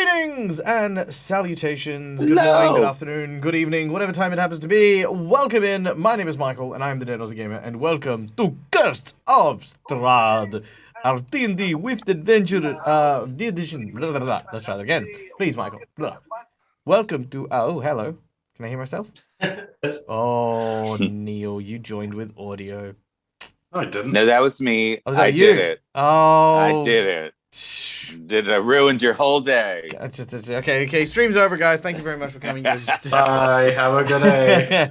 Greetings and salutations. Good morning, good afternoon, good evening, whatever time it happens to be. Welcome in. My name is Michael, and I am the Dead Gamer, and welcome to Curse of Strahd, our D&D with adventure, the edition. Blah, blah, blah. Let's try that again. Please, Michael. Blah. Welcome to. Oh, hello. Can I hear myself? Oh, Neil, you joined with audio. No, I didn't. No, that was me. Oh, was that I you? did it. Oh, I did it. I ruined your whole day. Okay. Stream's over, guys. Thank you very much for coming. Bye. Have a good day.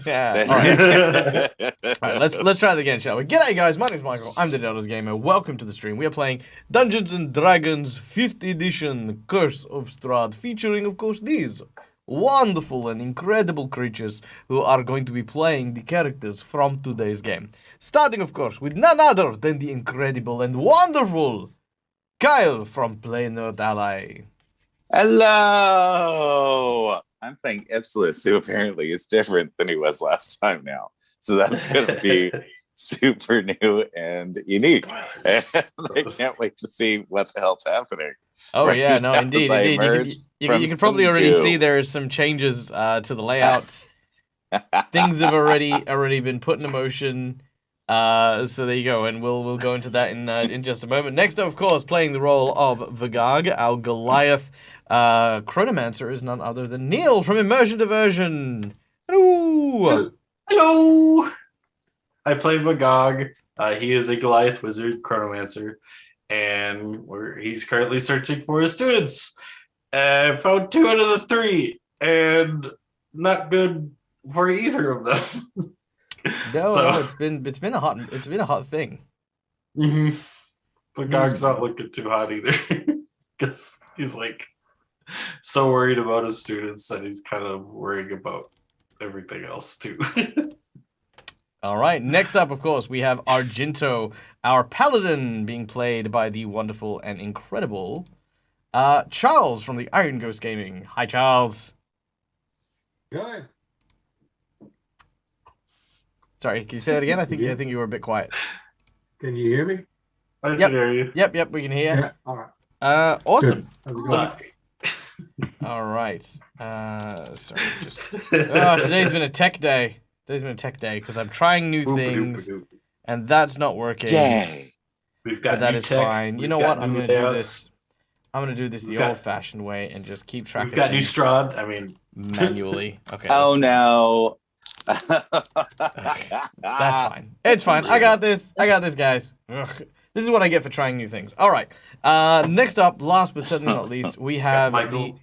All right, let's try that again, shall we? G'day, guys. My name's Michael. I'm the Dead Gamer. Welcome to the stream. We are playing Dungeons and Dragons 5th edition, Curse of Strahd, featuring, of course, these wonderful and incredible creatures who are going to be playing the characters from today's game. Starting, of course, with none other than the incredible and wonderful Kyle from Play Nerd Ally. Hello! I'm playing Ipsilus, who apparently is different than he was last time now. So that's going to be super new and unique. And I can't wait to see what the hell's happening. Oh, right yeah, no, indeed. You can probably already see there's some changes to the layout. Things have already been put in motion. So there you go, and we'll go into that in just a moment. Next up, of course, playing the role of Vagag, our Goliath Chronomancer, is none other than Neil from Immersion Diversion. Hello. Hello. I play Magog. He is a Goliath wizard, Chronomancer, and he's currently searching for his students. Found 2 out of the 3, and not good for either of them. No, it's been a hot thing. Mm-hmm. Magog's not looking too hot either, because he's like so worried about his students that he's kind of worrying about everything else too. All right, next up, of course, we have Argento, our paladin, being played by the wonderful and incredible Charles from the Iron Ghost Gaming. Hi, Charles. Hi. Sorry, can you say that again? I think you were a bit quiet. Can you hear me? I can hear you. Yep, we can hear. Yeah. All right. Awesome. How's it going? All right. Sorry, today's been a tech day. Because I'm trying new things, and that's not working. Yay! We've got but that is tech. fine. You know what? I'm gonna do this. I'm gonna do this the old-fashioned way and just keep track. We've got new Strahd. I mean, manually. Okay. Oh no. Okay. That's fine. It's fine. I got this, guys. Ugh. This is what I get for trying new things. All right. Next up, last but certainly not least, we have Michael.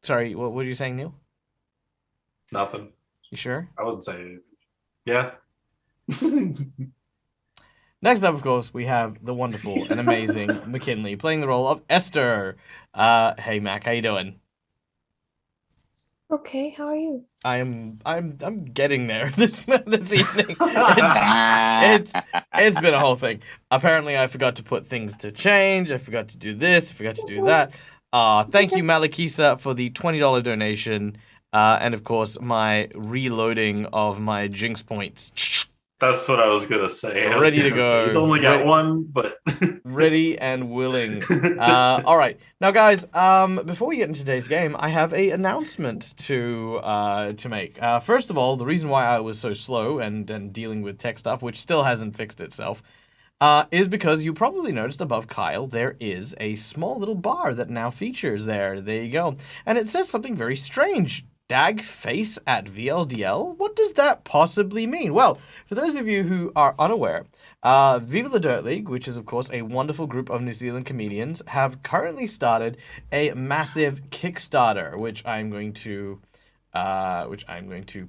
Sorry, what were you saying, Neil? Nothing. You sure? I wasn't saying anything. Yeah. Next up, of course, we have the wonderful and amazing McKinley playing the role of Esther. Hey, Mac, how you doing? Okay, how are you? I'm getting there this evening. It's been a whole thing. Apparently, I forgot to put things to change. I forgot to do this. I forgot to do that. Thank you, Malakisa, for the $20 donation. And of course, my reloading of my Jinx points. That's what I was gonna say. Ready to go. He's only got one, but ready and willing. All right, now guys. Before we get into today's game, I have a announcement to make. First of all, the reason why I was so slow and dealing with tech stuff, which still hasn't fixed itself, is because you probably noticed above Kyle there is a small little bar that now features there. There you go, and it says something very strange. Dag face at VLDL? What does that possibly mean? Well, for those of you who are unaware, Viva the Dirt League, which is of course a wonderful group of New Zealand comedians, have currently started a massive Kickstarter, which I'm going to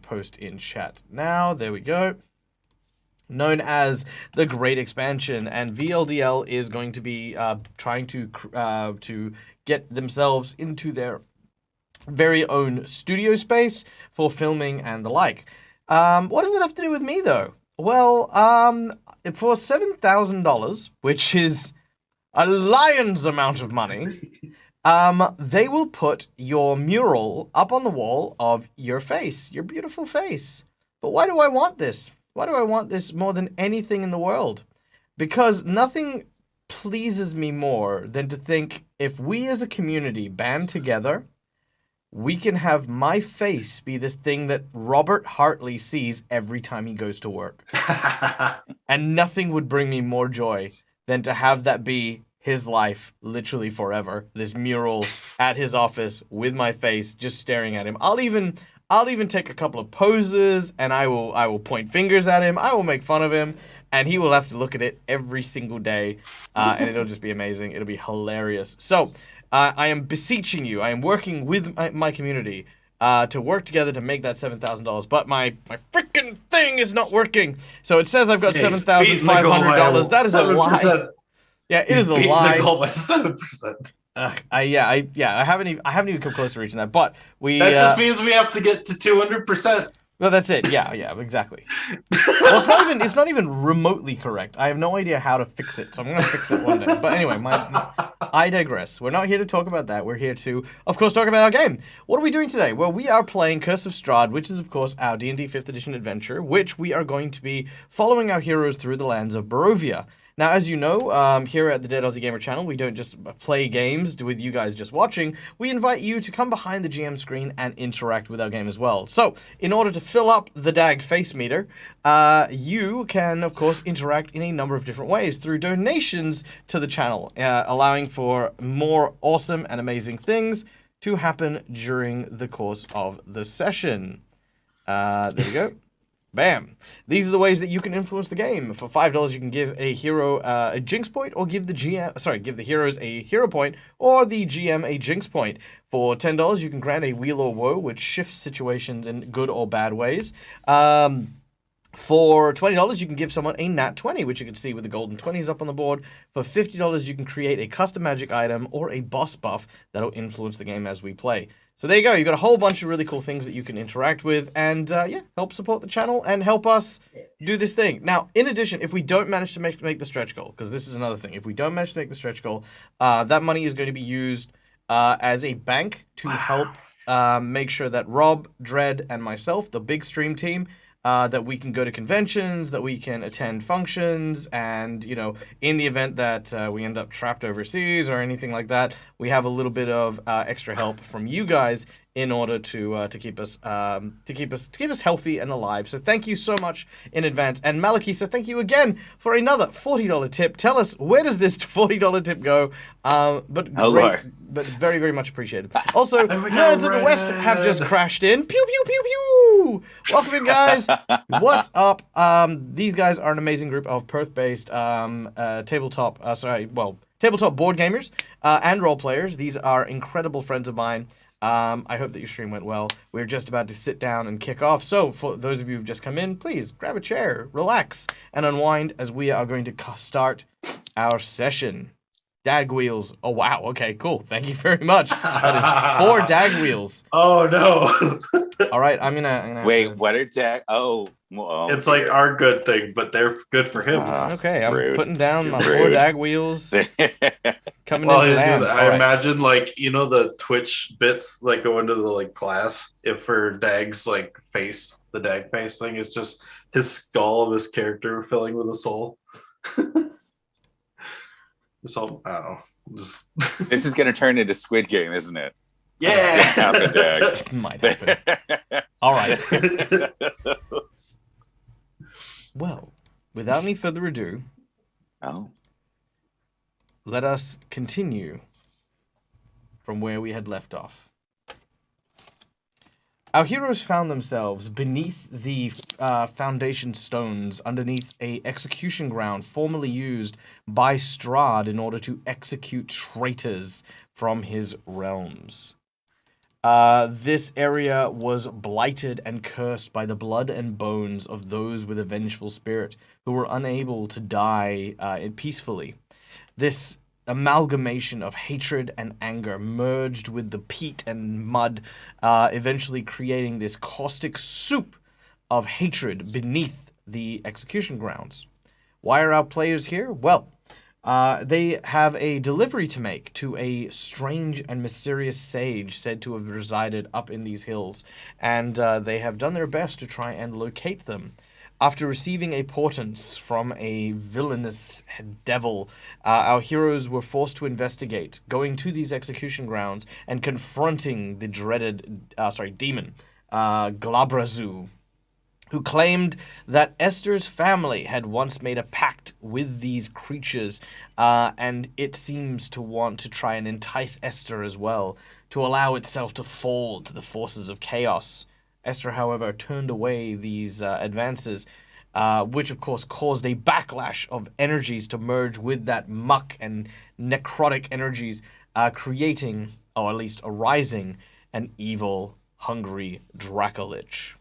post in chat now. There we go. Known as the Great Expansion, and VLDL is going to be trying to get themselves into their very own studio space for filming and the like. What does that have to do with me, though? Well, for $7,000, which is a lion's amount of money, they will put your mural up on the wall of your face, your beautiful face. But why do I want this? Why do I want this more than anything in the world? Because nothing pleases me more than to think if we as a community band together, we can have my face be this thing that Robert Hartley sees every time he goes to work. And nothing would bring me more joy than to have that be his life literally forever. This mural at his office with my face just staring at him. I'll even take a couple of poses, and I will point fingers at him. I will make fun of him, and he will have to look at it every single day, and it'll just be amazing. It'll be hilarious. So I am beseeching you. I am working with my community to work together to make that $7,000, but my freaking thing is not working. So it says I've got $7,500. That is 7%. A lie. Yeah, it is a lie. The goal by 7%. I haven't even come close to reaching that, but that just means we have to get to 200%. Well, that's it. Yeah, exactly. Well, it's not even remotely correct. I have no idea how to fix it, so I'm gonna fix it one day. But anyway, I digress. We're not here to talk about that. We're here to, of course, talk about our game. What are we doing today? Well, we are playing Curse of Strahd, which is, of course, our D&D 5th edition adventure, which we are going to be following our heroes through the lands of Barovia. Now, as you know, here at the Dead Aussie Gamer channel, we don't just play games with you guys just watching. We invite you to come behind the GM screen and interact with our game as well. So, in order to fill up the DAG face meter, you can, of course, interact in a number of different ways through donations to the channel, allowing for more awesome and amazing things to happen during the course of the session. There we go. Bam! These are the ways that you can influence the game. For $5, you can give a hero a jinx point, or give the heroes a hero point, or the GM a jinx point. For $10, you can grant a wheel or woe, which shifts situations in good or bad ways. For $20, you can give someone a nat 20, which you can see with the golden 20s up on the board. For $50, you can create a custom magic item or a boss buff that'll influence the game as we play. So there you go. You've got a whole bunch of really cool things that you can interact with and, help support the channel and help us do this thing. Now, in addition, if we don't manage to make the stretch goal, because this is another thing, if we don't manage to make the stretch goal, that money is going to be used as a bank to help make sure that Rob, Dredd, and myself, the big stream team, that we can go to conventions, that we can attend functions, and, in the event that we end up trapped overseas or anything like that, we have a little bit of extra help from you guys in order to keep us healthy and alive. So thank you so much in advance. And Malakisa, thank you again for another $40 tip. Tell us, where does this $40 tip go? But very, very much appreciated. Also, Nerds of the West have just crashed in. Pew, pew, pew, pew! Welcome in, guys. What's up? These guys are an amazing group of Perth-based tabletop board gamers and role players. These are incredible friends of mine. I hope that your stream went well. We're just about to sit down and kick off. So for those of you who've just come in, please grab a chair, relax, and unwind as we are going to start our session. Dag wheels. Oh, wow. Okay, cool. Thank you very much. That is 4 dag wheels. Oh, no. All right, I'm gonna wait, what are dag? Oh, it's like our good thing, but they're good for him. Okay, I'm rude. putting down my 4 dag wheels. Coming Well, into land. I imagine, the Twitch bits, go into the glass. If for Dag's face, the Dag face thing is just his skull of his character filling with a soul. So I don't know. This is gonna turn into Squid Game, isn't it? Yeah, happen, Dag. Might happen. All right. Well, without any further ado, let us continue from where we had left off. Our heroes found themselves beneath the foundation stones underneath a execution ground formerly used by Strahd in order to execute traitors from his realms. This area was blighted and cursed by the blood and bones of those with a vengeful spirit who were unable to die peacefully. This amalgamation of hatred and anger merged with the peat and mud, eventually creating this caustic soup of hatred beneath the execution grounds. Why are our players here? Well, they have a delivery to make to a strange and mysterious sage said to have resided up in these hills, and they have done their best to try and locate them. After receiving a portents from a villainous devil, our heroes were forced to investigate, going to these execution grounds and confronting the dreaded, demon, Glabrazu, who claimed that Esther's family had once made a pact with these creatures, and it seems to want to try and entice Esther as well, to allow itself to fall to the forces of chaos. Esther, however, turned away these advances, which of course caused a backlash of energies to merge with that muck and necrotic energies, creating, or at least arising, an evil, hungry Dracolich.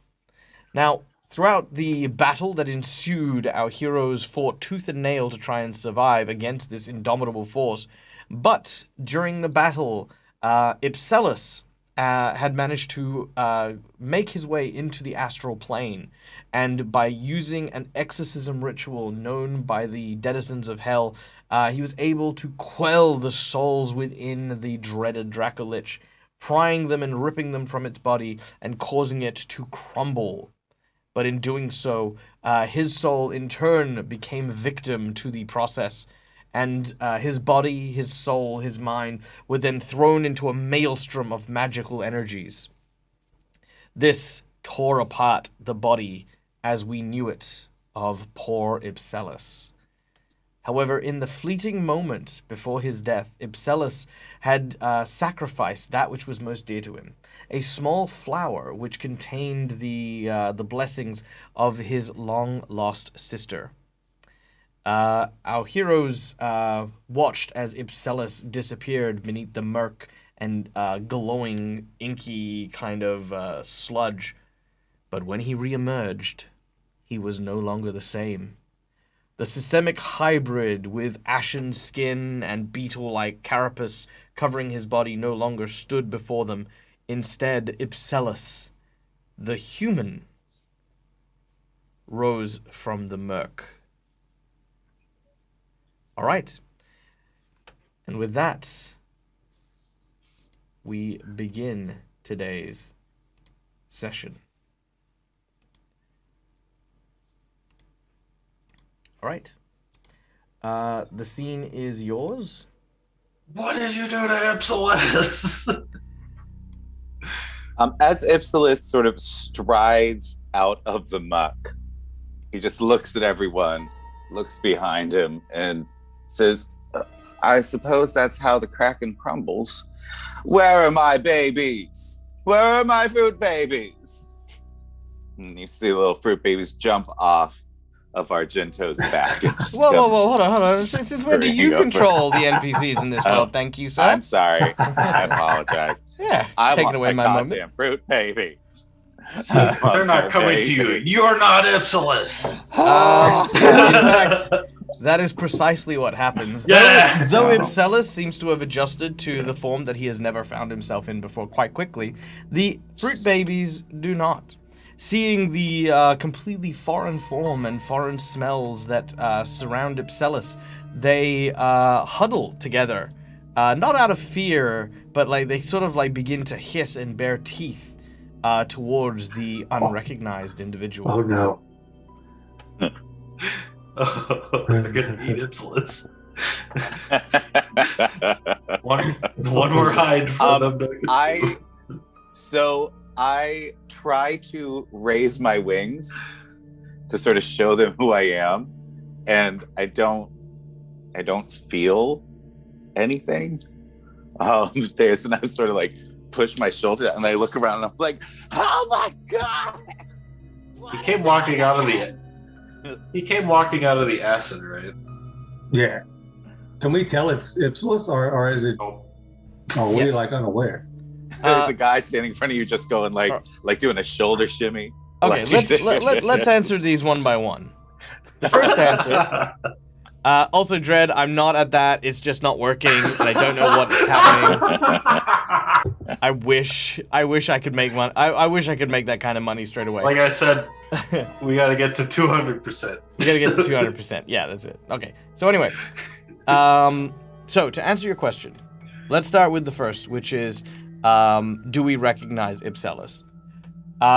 Now, throughout the battle that ensued, our heroes fought tooth and nail to try and survive against this indomitable force. But during the battle, Ipselus had managed to make his way into the astral plane, and by using an exorcism ritual known by the denizens of hell, he was able to quell the souls within the dreaded Dracolich, prying them and ripping them from its body and causing it to crumble. But in doing so, his soul in turn became victim to the process, and his body, his soul, his mind were then thrown into a maelstrom of magical energies. This tore apart the body as we knew it of poor Ipselus. However, in the fleeting moment before his death, Ipselus had sacrificed that which was most dear to him, a small flower which contained the blessings of his long-lost sister. Our heroes watched as Ipselus disappeared beneath the murk and glowing, inky kind of sludge. But when he reemerged, he was no longer the same. The systemic hybrid with ashen skin and beetle-like carapace covering his body no longer stood before them. Instead, Ipselus, the human, rose from the murk. All right. And with that, we begin today's session. All right. The scene is yours. What did you do to Ipsilus? As Ipsilus sort of strides out of the muck, he just looks at everyone, looks behind him, and says, I suppose that's how the Kraken crumbles. Where are my babies? Where are my fruit babies? And you see the little fruit babies jump off of Argento's back. Whoa, hold on. Since when do you control the NPCs in this world? Thank you, sir. I'm sorry. I apologize. Yeah, I taking want away my goddamn moment. fruit babies. They're not coming to you. You're not Ipsilus. In fact, that is precisely what happens. Yeah. Though Ipselus seems to have adjusted to the form that he has never found himself in before quite quickly, the fruit babies do not. Seeing the completely foreign form and foreign smells that surround Ipselus, they huddle together, not out of fear, but like they sort of like begin to hiss and bare teeth towards the unrecognized individual. Oh no. They're gonna eat Ipsilus. one more hide for them to I try to raise my wings to sort of show them who I am, and I don't feel anything. And I sort of like push my shoulder and I look around and I'm like, oh my god! He came walking out of the acid, right? Yeah. Can we tell it's Ipsilus or is it? Oh. Oh, we're like unaware. There's a guy standing in front of you just going like doing a shoulder shimmy. Okay, Like- let's answer these one by one. The first answer. Also, Dread, I'm not at that. It's just not working, and I don't know what's happening. I wish I could make one. I wish I could make that kind of money straight away. Like I said, we gotta get to 200%. We gotta get to 200%. Yeah, that's it. Okay. So anyway, so to answer your question, let's start with the first, which is, do we recognize Ipselus?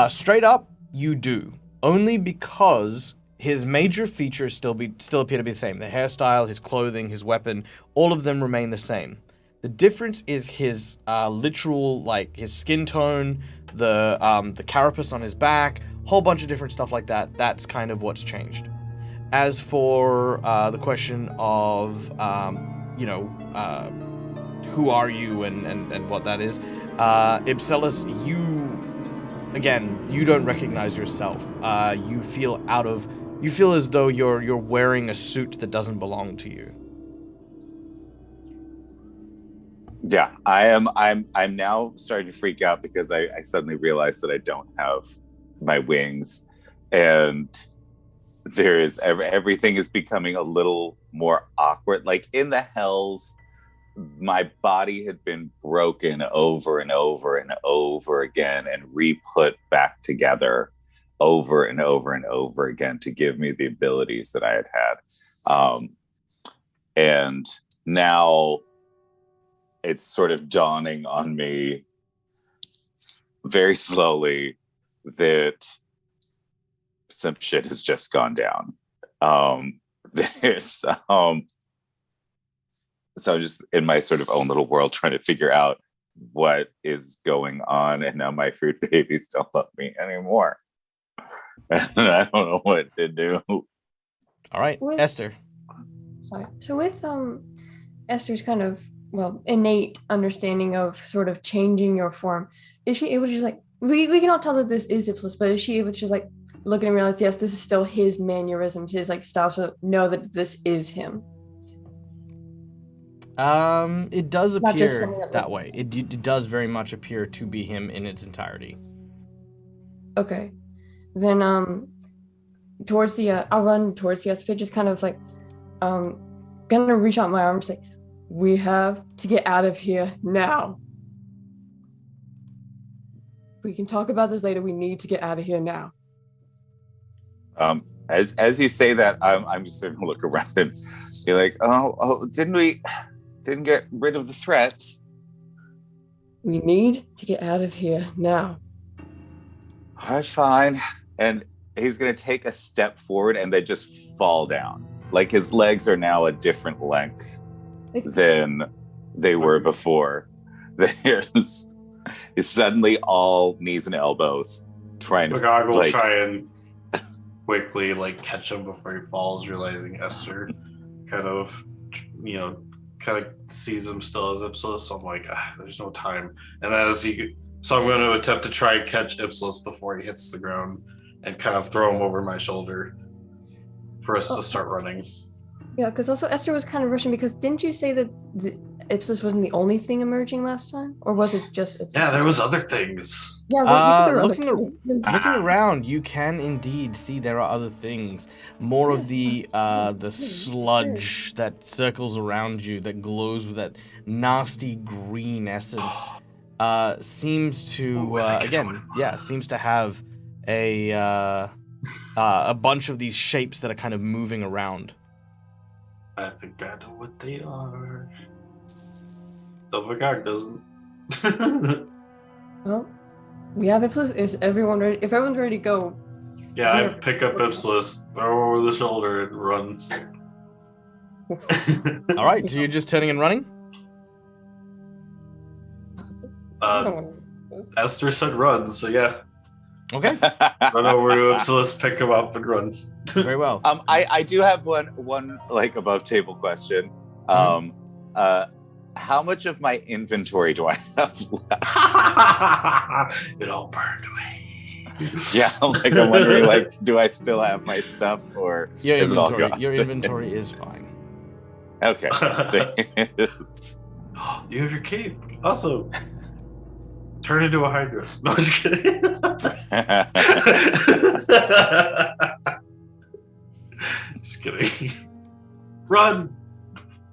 Straight up, you do. only because his major features still appear to be the same. The hairstyle, his clothing, his weapon, all of them remain the same. The difference is his literal, like, his skin tone, the carapace on his back, whole bunch of different stuff like that. That's kind of what's changed. As for the question of, who are you and what that is, Ipsilis, you don't recognize yourself. You feel as though you're wearing a suit that doesn't belong to you. Yeah, I'm now starting to freak out because I suddenly realized that I don't have my wings, and everything is becoming a little more awkward. Like in the hells, my body had been broken over and over and over again and re-put back together over and over and over again to give me the abilities that I had. And now it's sort of dawning on me very slowly that some shit has just gone down. So I'm just in my sort of own little world trying to figure out what is going on. And now my fruit babies don't love me anymore. And I don't know what to do. All right, Esther. Sorry. So with Esther's kind of, innate understanding of sort of changing your form, is she able to just like, we can all tell that this is Ipsilis, but is she able to just like look and realize, yes, this is still his mannerisms, his like style, so know that this is him? It does appear that like way. It does very much appear to be him in its entirety. Okay. Then towards the I'll run towards the Esprit, just kind of like gonna reach out my arms, say, we have to get out of here now. We can talk about this later. We need to get out of here now. As you say that, I'm just going to look around and be like, oh, didn't get rid of the threat. We need to get out of here now. All right, fine. And he's going to take a step forward and then just fall down. Like his legs are now a different length than they were before. There's suddenly all knees and elbows trying to Magog will try and quickly catch him before he falls, realizing Esther kind of sees him still as Ipsilis. So I'm like, there's no time. And so I'm going to attempt to try and catch Ipsilis before he hits the ground and kind of throw him over my shoulder for us to start running. Yeah, because also Esther was kind of rushing, because didn't you say that the Ipsilis wasn't the only thing emerging last time? Or was it just Ipsilis? Yeah, there was other things. Yeah, looking around, you can indeed see there are other things. More of the sludge that circles around you, that glows with that nasty green essence, seems to seems to have a bunch of these shapes that are kind of moving around. I think I know what they are. The Magog doesn't. Well, we have Ipsilis. Is everyone ready? If everyone's ready to go. Yeah, I pick up Ipsilis, throw over the shoulder, and run. All right, so you're just turning and running? Esther said run, so yeah. Okay. Run over to Ipsilis, pick him up, and run. Very well. I do have one above table question. How much of my inventory do I have left? It all burned away. Yeah, I'm wondering, do I still have my stuff, or is it all gone? Your inventory is fine. Okay. You have your cape. Also, turn into a Hydra. No, just kidding. Just kidding. Run.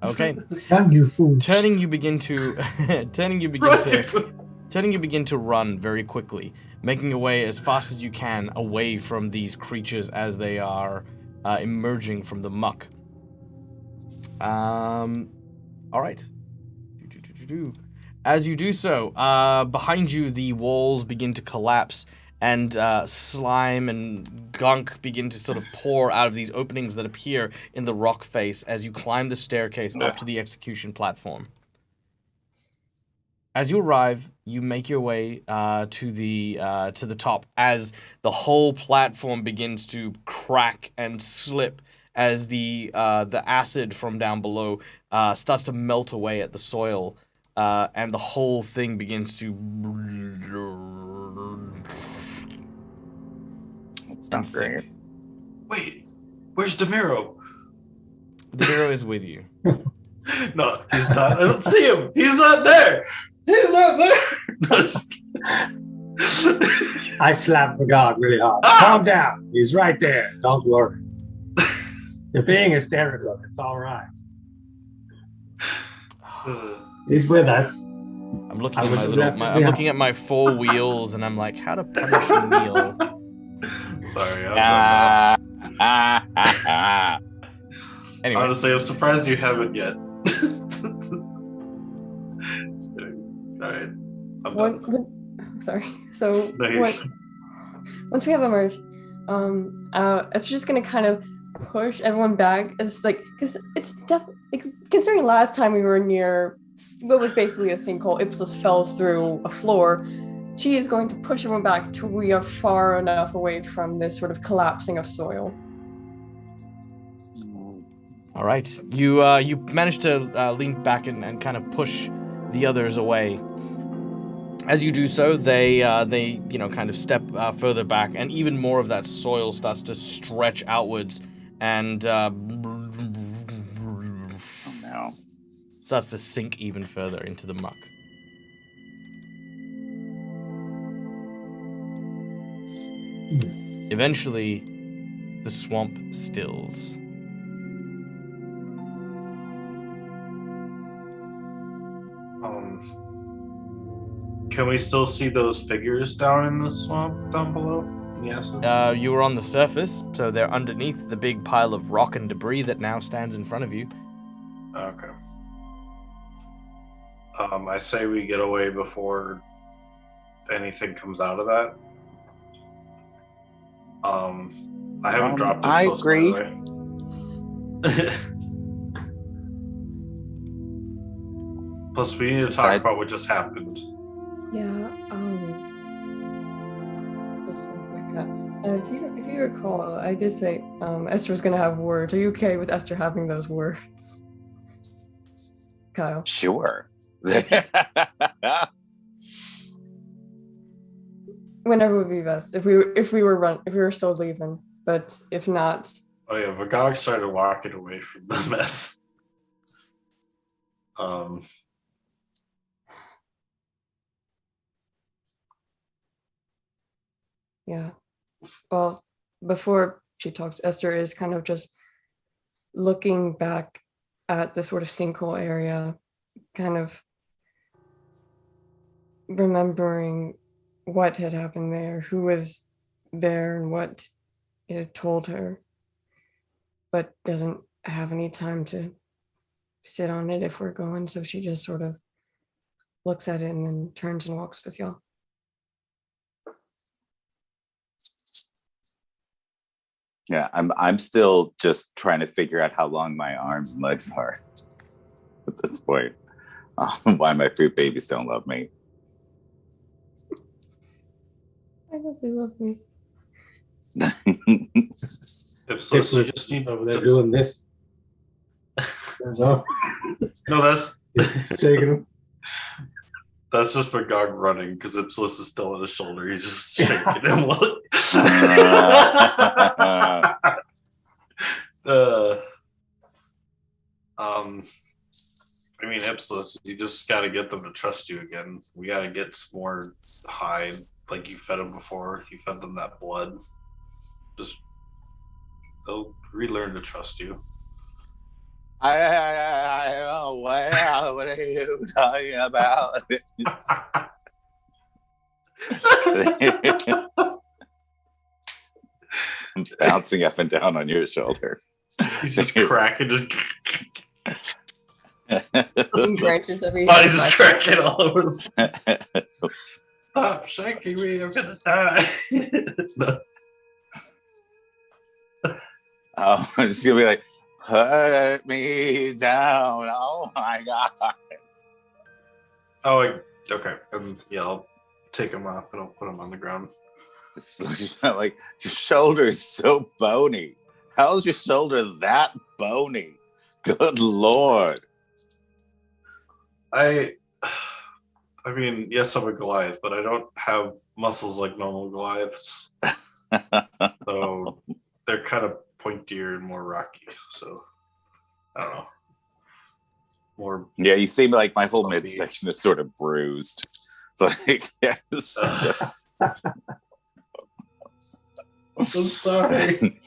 Okay. You fools. Turning, you begin to run very quickly, making your way as fast as you can away from these creatures as they are emerging from the muck. All right. As you do so, behind you, the walls begin to collapse, and slime and gunk begin to sort of pour out of these openings that appear in the rock face as you climb the staircase up to the execution platform. As you arrive, you make your way to the top as the whole platform begins to crack and slip as the acid from down below starts to melt away at the soil, and the whole thing begins to. It's not great. Wait, where's Demiro? Demiro is with you. No, he's not. I don't see him. He's not there. He's not there. I slapped Magog really hard. Calm down. He's right there. Don't worry. You're being hysterical. It's all right. He's with us. I'm looking at I'm looking at my 4 wheels, and I'm like, how to punish Neil? Sorry. Anyway, honestly, I'm surprised you haven't yet. All right. Sorry. So once we have emerged, it's just gonna kind of push everyone back. It's like because it's considering last time we were near what was basically a sinkhole, Ipsilus fell through a floor. She is going to push everyone back till we are far enough away from this sort of collapsing of soil. All right, you managed to lean back and kind of push the others away. As you do so, they kind of step further back, and even more of that soil starts to stretch outwards, and starts to sink even further into the muck. Eventually, the swamp stills. Can we still see those figures down in the swamp down below? Yes. You were on the surface, so they're underneath the big pile of rock and debris that now stands in front of you. Okay. I say we get away before anything comes out of that. I haven't dropped it. I agree. Plus, we need to talk about what just happened. Yeah. Just real quick. If you recall, I did say Esther was gonna have words. Are you okay with Esther having those words, Kyle? Sure. Whenever would be best. If we were still leaving, but if not. Oh yeah, Magog started walking away from the mess. Yeah. Well, before she talks, Esther is kind of just looking back at the sort of sinkhole area, kind of remembering what had happened there, who was there, and what it had told her, but doesn't have any time to sit on it if we're going, so she just sort of looks at it and then turns and walks with y'all. Yeah, I'm still just trying to figure out how long my arms and legs are at this point. Why my fruit babies don't love me. I love they love me. So you just need over there doing this. That's all. No, that's Shaking him. That's just Magog running because Ipsilus is still on his shoulder. He's just shaking him. I mean, Ipsilus, you just got to get them to trust you again. We got to get some more hide, like you fed them before. You fed them that blood. They'll relearn to trust you. What are you talking about? I'm bouncing up and down on your shoulder. He's just cracking. Branches every body's just cracking all over the place. Stop shaking me. I'm gonna die. Oh, I'm just gonna be like, put me down. Oh my god. Oh, okay. Yeah, I'll take him off and I'll put him on the ground. Just like your shoulder is so bony. How's your shoulder that bony? Good lord. I mean, yes, I'm a Goliath, but I don't have muscles like normal Goliaths. So they're kind of pointier and more rocky. So I don't know. More. Yeah, you seem like my whole Fluffy. midsection is sort of bruised. Like, yes, just. I'm sorry.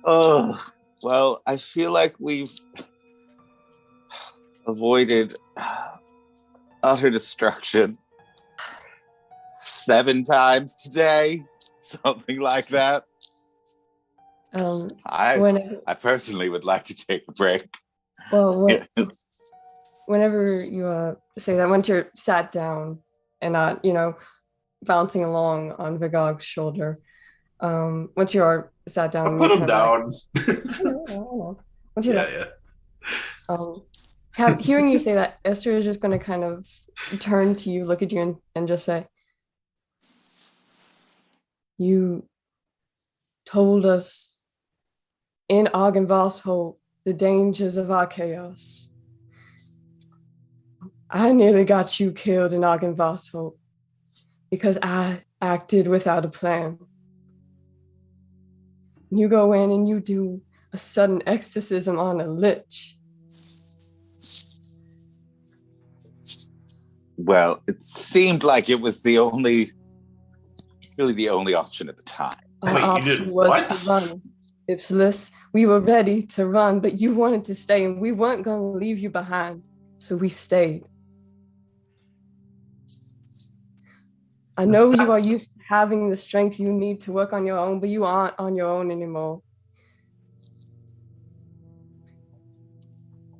Oh, well, I feel like we've avoided utter destruction 7 times today, something like that. I personally would like to take a break. Well, whenever you say that, once you're sat down and not, bouncing along on Vigog's shoulder, once you are sat down, I'll put him down. Once you're hearing you say that, Esther is just going to kind of turn to you, look at you, and just say, "You told us in Argenvoshholt the dangers of our chaos. I nearly got you killed in Argenvoshholt because I acted without a plan. You go in and you do a sudden exorcism on a lich." Well, it seemed like it was really the only option at the time. Our Wait, you option did was what? to run. Ipsilis, we were ready to run, but you wanted to stay, and we weren't going to leave you behind, so we stayed. I know you are used to having the strength you need to work on your own, but you aren't on your own anymore.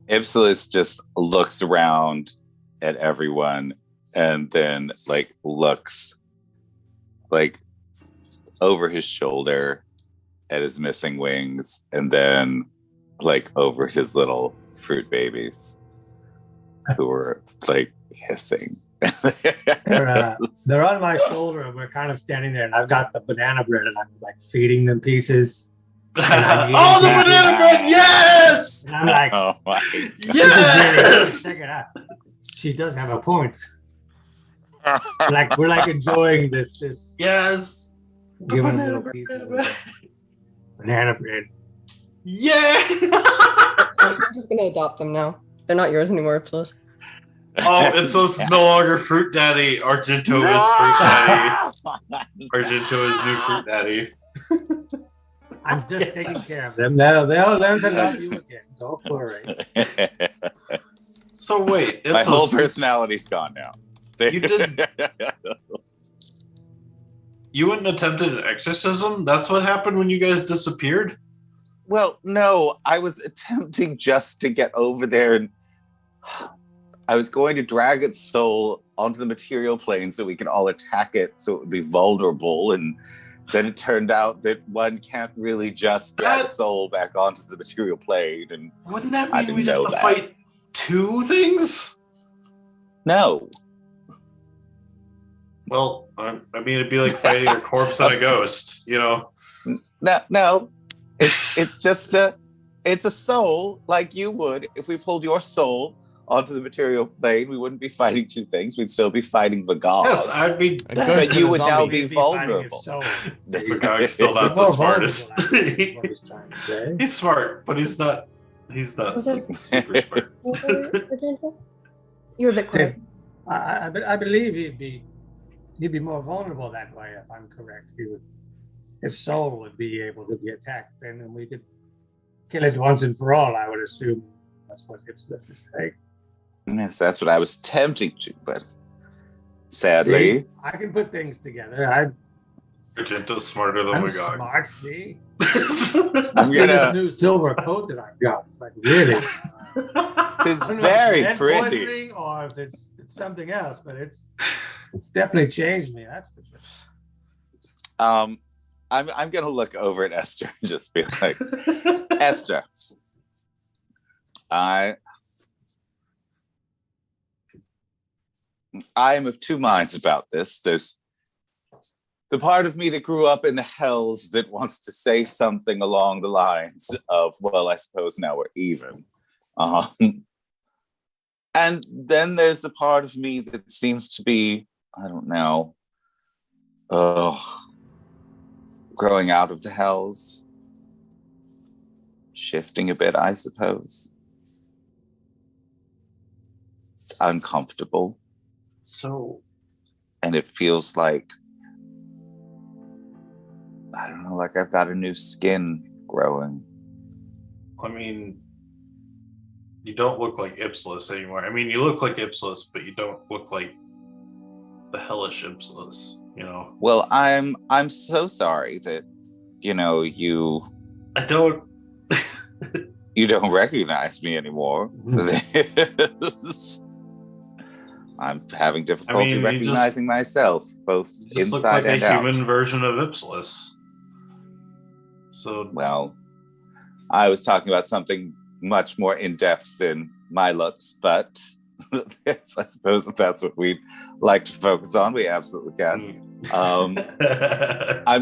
Ipsilis just looks around at everyone and then looks over his shoulder at his missing wings and then over his little fruit babies who were hissing. They're on my shoulder and we're kind of standing there and I've got the banana bread and I'm feeding them pieces. Oh, the banana bread, yes! And I'm like, oh my god. Yes! Check it out. She does have a point. We're enjoying this. Yes. Giving a little piece of banana bread. Yeah. I'm just going to adopt them now. They're not yours anymore, Ipsilis. Oh, Ipsilis is no longer fruit daddy. Argento is fruit daddy. Argento is new fruit daddy. I'm just taking care of them. They'll learn to love you again. Don't worry. So wait, my whole personality's gone now. You did. You went and attempted an exorcism? That's what happened when you guys disappeared? Well, no, I was attempting just to get over there and I was going to drag its soul onto the material plane so we could all attack it so it would be vulnerable. And then it turned out that one can't really just drag a soul back onto the material plane. And wouldn't that I mean didn't we'd have know to that. fight 2 things? No. Well, I mean, it'd be like fighting a corpse and a ghost, No. It's just it's a soul like you would. If we pulled your soul onto the material plane, we wouldn't be fighting 2 things. We'd still be fighting the god. Yes, I'd be A dead. ghost But you would now zombie. be vulnerable. The guy's still not the More smartest. vulnerable, I think, is what he's trying to say. He's smart, but he's not Was it- super smart. You're a bit quiet. I believe he'd be more vulnerable that way, if I'm correct. His soul would be able to be attacked, and then we could kill it once and for all, I would assume. That's what Ipsilis is saying. Yes, that's what I was tempting to, but sadly. See, I can put things together. Argento's smarter than I'm Magog. smart, see? I'm Look at this gonna new silver coat that I've got. It's really. It's I don't know if very lead pretty. poisoning or if it's something else, but it's definitely changed me. That's for sure. I'm gonna look over at Esther and just be like, Esther, I am of two minds about this. There's the part of me that grew up in the hells that wants to say something along the lines of, well, I suppose now we're even. And then there's the part of me that seems to be, I don't know, growing out of the hells, shifting a bit, I suppose. It's uncomfortable. So, And it feels like, I don't know, like I've got a new skin growing. I mean, you don't look like Ipsilus anymore. I mean, you look like Ipsilus, but you don't look like the hellish Ipsilus, you know? Well, I'm so sorry that, you I don't... you don't recognize me anymore. I'm having difficulty you recognizing myself, both You just look inside like and a out. human version of Ipsilus. So, Well, I was talking about something much more in depth than my looks, but yes, I suppose if that's what we'd like to focus on, we absolutely can. I'm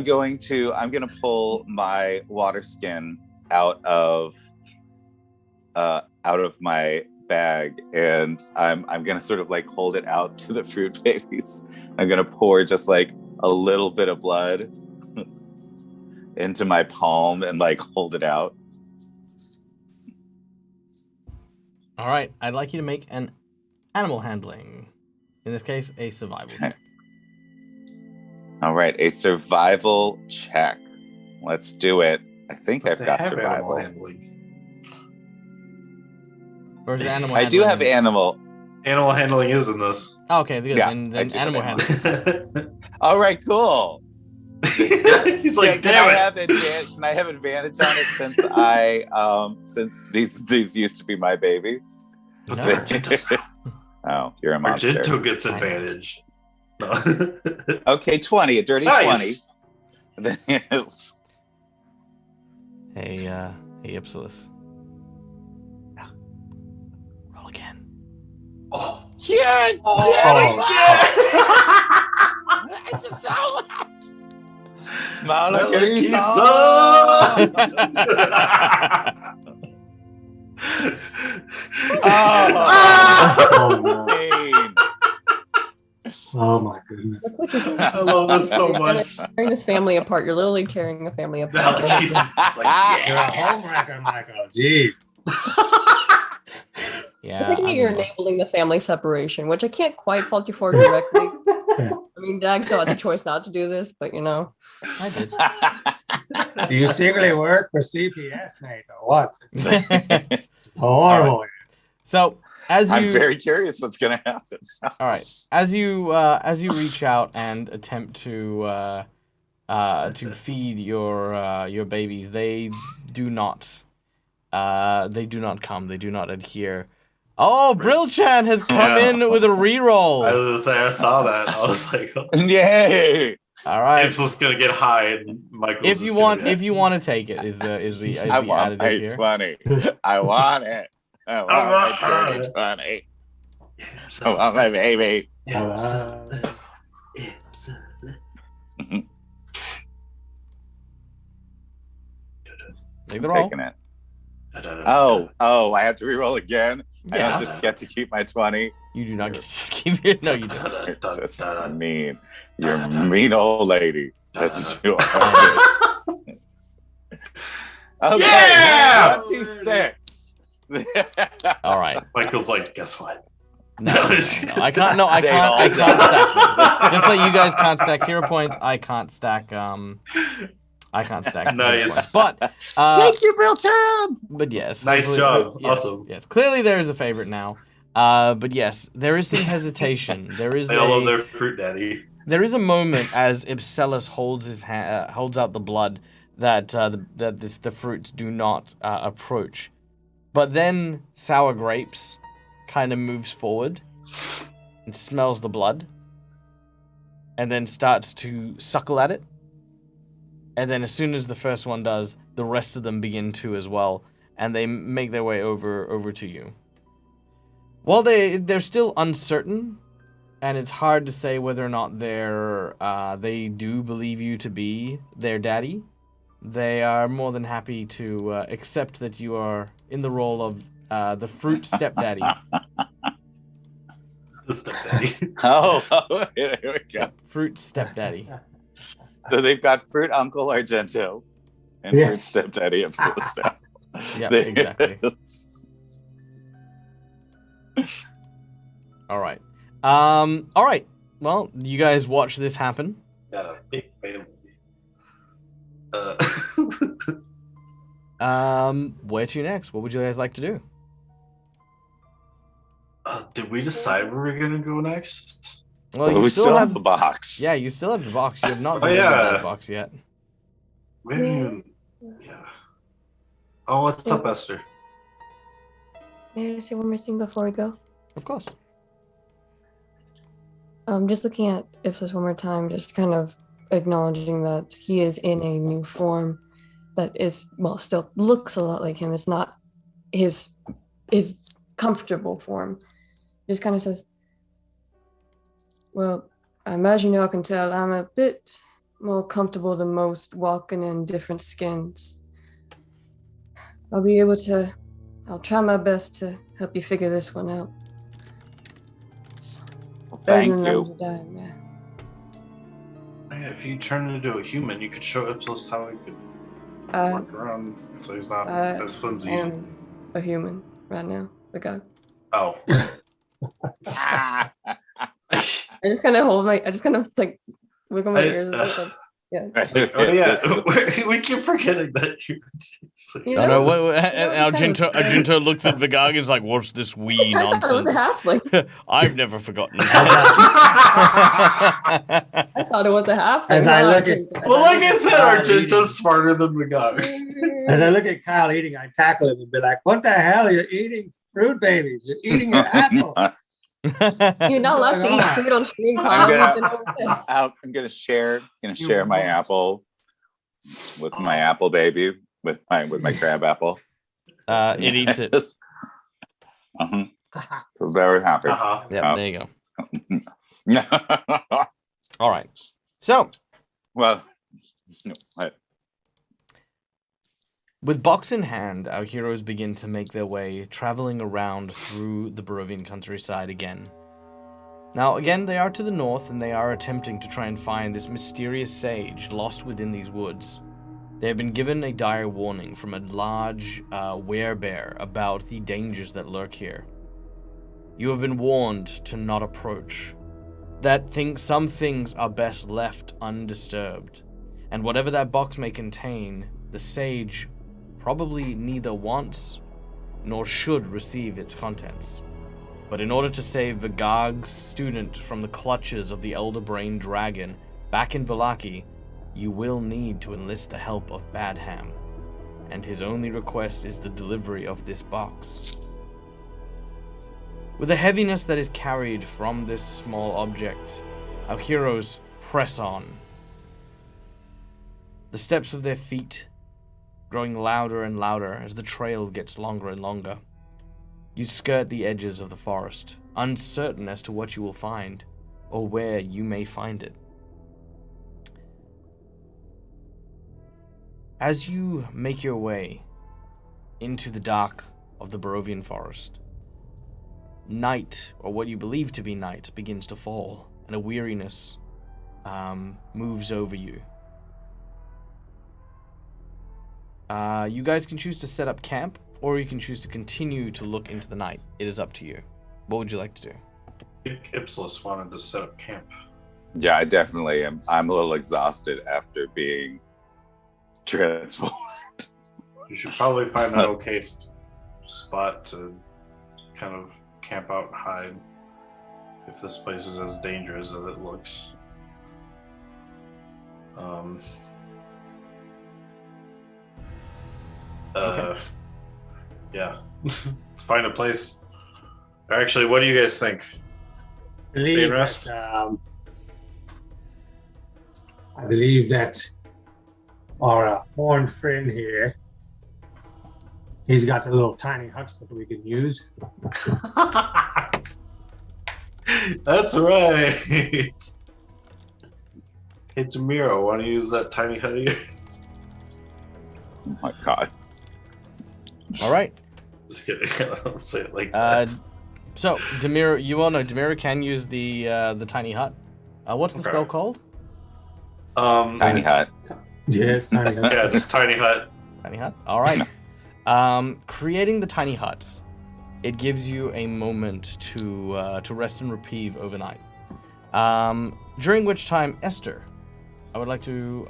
gonna pull my water skin out of my bag, and I'm gonna sort of like hold it out to the fruit babies. I'm gonna pour just like a little bit of blood into my palm and like hold it out. All right, I'd like you to make an animal handling. In this case, a survival check. All right, a survival check. Let's do it. I think I've got survival. Where's the animal I handling? do have animal. Animal handling is in this. Oh, okay, good. Yeah, then I do have animal animal. handling. All right, cool. He's like, can damn I it. have can I have advantage on it since these used to be my babies? But No. Oh, you're a monster. Argento gets advantage. No. Okay, 20, a dirty Nice. 20. Yes. Hey, Ipsilus. Roll again. Oh. Yeah, I just saw it. Oh, no. Pain. Oh my goodness. Look what you're I love this so You're gonna much. tearing this family apart. You're literally tearing a family apart. He's like, You're a yes. homewrecker, Michael. Jeez. Yeah. Technically, you're I'm- enabling the family separation, which I can't quite fault you for directly. I mean, Dag still had the choice not to do this, but you know. I did. Do you secretly work for CPS, mate, or what? It's All horrible. So as you, I'm very curious what's gonna happen. all right, as you reach out and attempt to feed your babies, they do not come. They do not adhere. Oh, Brilchan has come Yeah. in with a I reroll. was gonna say, I saw that. I was like, oh, Yay! All right. Ipsilus gonna get high, and Michael's If just you gonna want, be- if you want to take it, is the I want additive my here. 20. I want it. I want my dirty 20. I want my baby. Ipsilus. Take the roll. Taking it. Oh, I have to reroll again. I Yeah. don't just get to keep my 20. You do not get to skip it. No, you don't. You're just mean. You're a mean old lady. That's what you are. Okay, Yeah! 26. All right. Michael's like, guess what? No, I can't. No, I They can't. all I can't stack them. Just like you guys can't stack hero points, I can't stack. I can't stack. hero Nice. points. But Thank you, Brilton. but yes. Nice job. Yes, Awesome. Yes. Clearly, there is a favorite now. But yes, there is some hesitation. There is They all love their fruit daddy. There is a moment as Ipsilus holds his holds out the blood that the fruits do not approach, But then Sour Grapes kind of moves forward and smells the blood and then starts to suckle at it. And then as soon as the first one does, the rest of them begin to as well, and they make their way over to you. While they're still uncertain, and it's hard to say whether or not they do believe you to be their daddy, they are more than happy to accept that you are in the role of the fruit stepdaddy. The stepdaddy. Oh, there we go. Fruit stepdaddy. So they've got Fruit Uncle Argento and Yes. Fruit Stepdaddy Absolute Step. Yeah, exactly. All right. All right. Well, you guys watch this happen. Got a big family. Where to next? What would you guys like to do? Did we decide where we're gonna go next? Well, we still have the box. Yeah, you still have the box. You have not Oh, delivered yeah. that box yet. We haven't even. Yeah. Oh, what's up, Esther? May I say one more thing before we go? Of course. Just looking at Ipsos one more time, just kind of acknowledging that he is in a new form that is, well, still looks a lot like him. It's not his comfortable form. Just kind of says, well, I imagine y'all can tell I'm a bit more comfortable than most walking in different skins. I'll try my best to help you figure this one out. Well, Better thank than them you. to die, man. Yeah, if you turn into a human, you could show Ipsos how he could I work around so he's not I as flimsy. am a human right now. The guy. Oh. Ah. I just kind of like wiggle my ears. Yeah. Oh yeah, we keep forgetting that you. You No, know, no, it's- and you know, it's kind of- Argento looks at Vigag and is like, what's this wee I thought it was a nonsense? halfling. I've never forgotten. I thought it was a halfling. As I No, look at- didn't. Well, like I said, Kyle Argento's smarter than Magog. As I look at Kyle eating, I tackle him and be like, "What the hell? You're eating fruit babies. You're eating your apple." You're not allowed to eat What's going food on stream, I'm Kyle. gonna- We've been over this. I'm gonna share my apple with my apple baby with my crab apple. It eats it. Uh-huh. We're very happy. Uh-huh. Yeah, there you go. All right. So, Well, no, with box in hand, our heroes begin to make their way, traveling around through the Barovian countryside again. Now, again, they are to the north, and they are attempting to try and find this mysterious sage lost within these woods. They have been given a dire warning from a large werebear about the dangers that lurk here. You have been warned to not approach. Some things are best left undisturbed, and whatever that box may contain, the sage probably neither wants nor should receive its contents. But in order to save Vigag's student from the clutches of the Elder Brain Dragon back in Vallaki, you will need to enlist the help of Badham, and his only request is the delivery of this box. With the heaviness that is carried from this small object, our heroes press on. The steps of their feet growing louder and louder as the trail gets longer and longer. You skirt the edges of the forest, uncertain as to what you will find, or where you may find it. As you make your way into the dark of the Barovian forest, night, or what you believe to be night, begins to fall, and a weariness moves over you. You guys can choose to set up camp, or you can choose to continue to look into the night. It is up to you. What would you like to do? I think Ipsos wanted to set up camp. yeah, I definitely am. I'm a little exhausted after being transformed. You should probably find an okay spot to kind of camp out and hide if this place is as dangerous as it looks. Okay. Yeah. Let's find a place. Actually, what do you guys think? Stay and rest? I believe that our horned friend here, he's got the little tiny huts that we can use. That's right. Hey, Jamiro, want to use that tiny hut of yours? Oh my god. All right. Just kidding. I don't say it like that. So Demir, you all know Demir can use the tiny hut. What's the spell called? Tiny hut. Yes, tiny hut. Yeah, just tiny hut. Tiny hut. All right. Creating the tiny hut, it gives you a moment to rest and reprieve overnight. During which time, Esther, I would like to,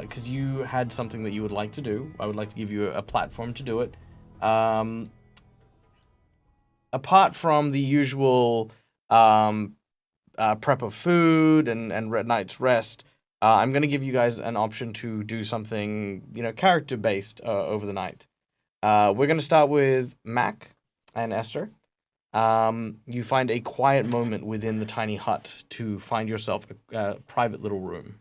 because you had something that you would like to do, I would like to give you a platform to do it. Apart from the usual prep of food and night's rest, I'm going to give you guys an option to do something, character-based over the night. We're going to start with Mac and Esther. You find a quiet moment within the tiny hut to find yourself a private little room.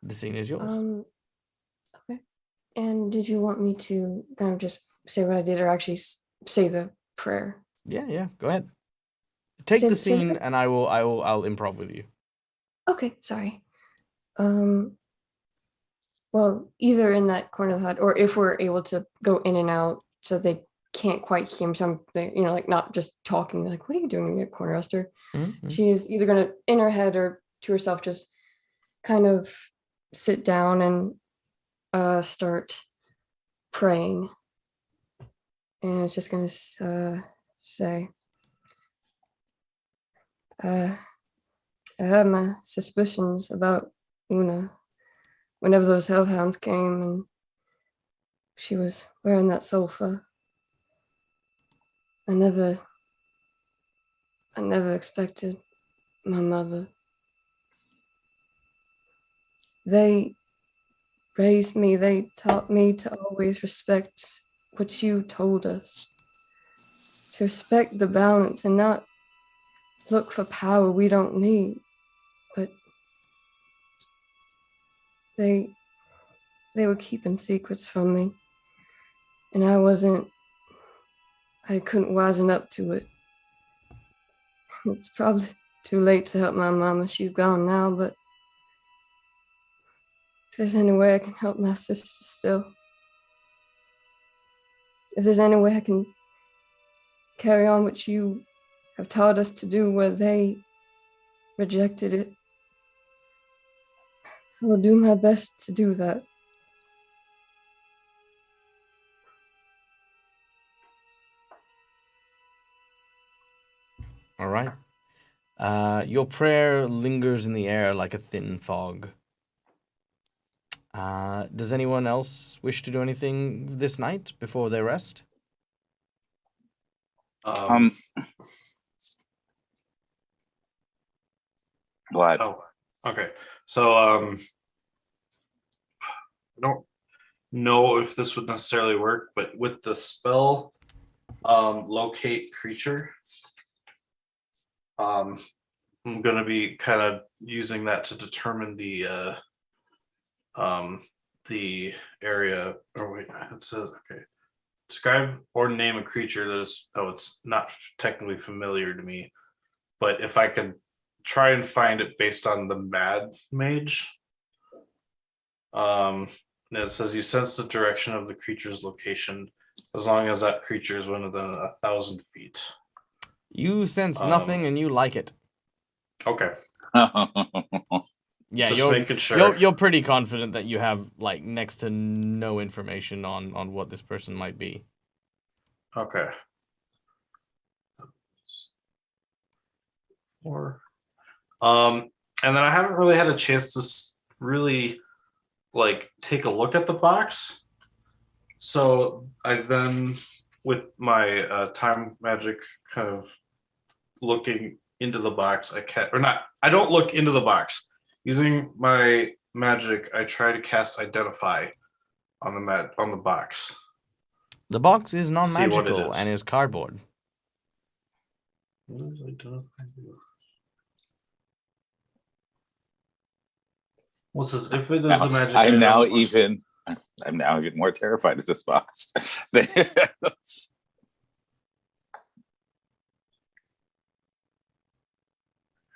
The scene is yours. Okay. And did you want me to kind of just say what I did, or actually say the prayer? Yeah. Go ahead. Take the scene, and I'll improv with you. Okay. Sorry. Well, either in that corner of the hut, or if we're able to go in and out so they can't quite hear me. So I'm, like not just talking. Like, what are you doing in that corner, Esther? Mm-hmm. She is either gonna in her head or to herself just kind of sit down and start praying. And it's just gonna say, I had my suspicions about Una whenever those hellhounds came and she was wearing that sofa. I never expected my mother. They raised me, they taught me to always respect what you told us. To respect the balance and not look for power we don't need. But they were keeping secrets from me. And I couldn't wisen up to it. It's probably too late to help my mama. She's gone now, but if there's any way I can help my sister still, if there's any way I can carry on what you have taught us to do where they rejected it, I will do my best to do that. All right. Your prayer lingers in the air like a thin fog. Does anyone else wish to do anything this night before they rest? What? Oh, okay. So, I don't know if this would necessarily work, but with the spell, locate creature, I'm gonna be kind of using that to determine the area. Or wait, it says okay. Describe or name a creature that is. Oh, it's not technically familiar to me, but if I could try and find it based on the Mad Mage. And it says you sense the direction of the creature's location as long as that creature is within 1,000 feet. You sense nothing and you like it. Okay. Yeah, just making sure. You're pretty confident that you have like next to no information on what this person might be. Okay. And then I haven't really had a chance to really like take a look at the box. So I then, with my time magic kind of looking into the box, I don't look into the box. Using my magic, I try to cast Identify on the box. The box is See what it non-magical is. and is cardboard. What does Identify do? What's this? If it is a magic I'm item, now or- even more terrified of this box.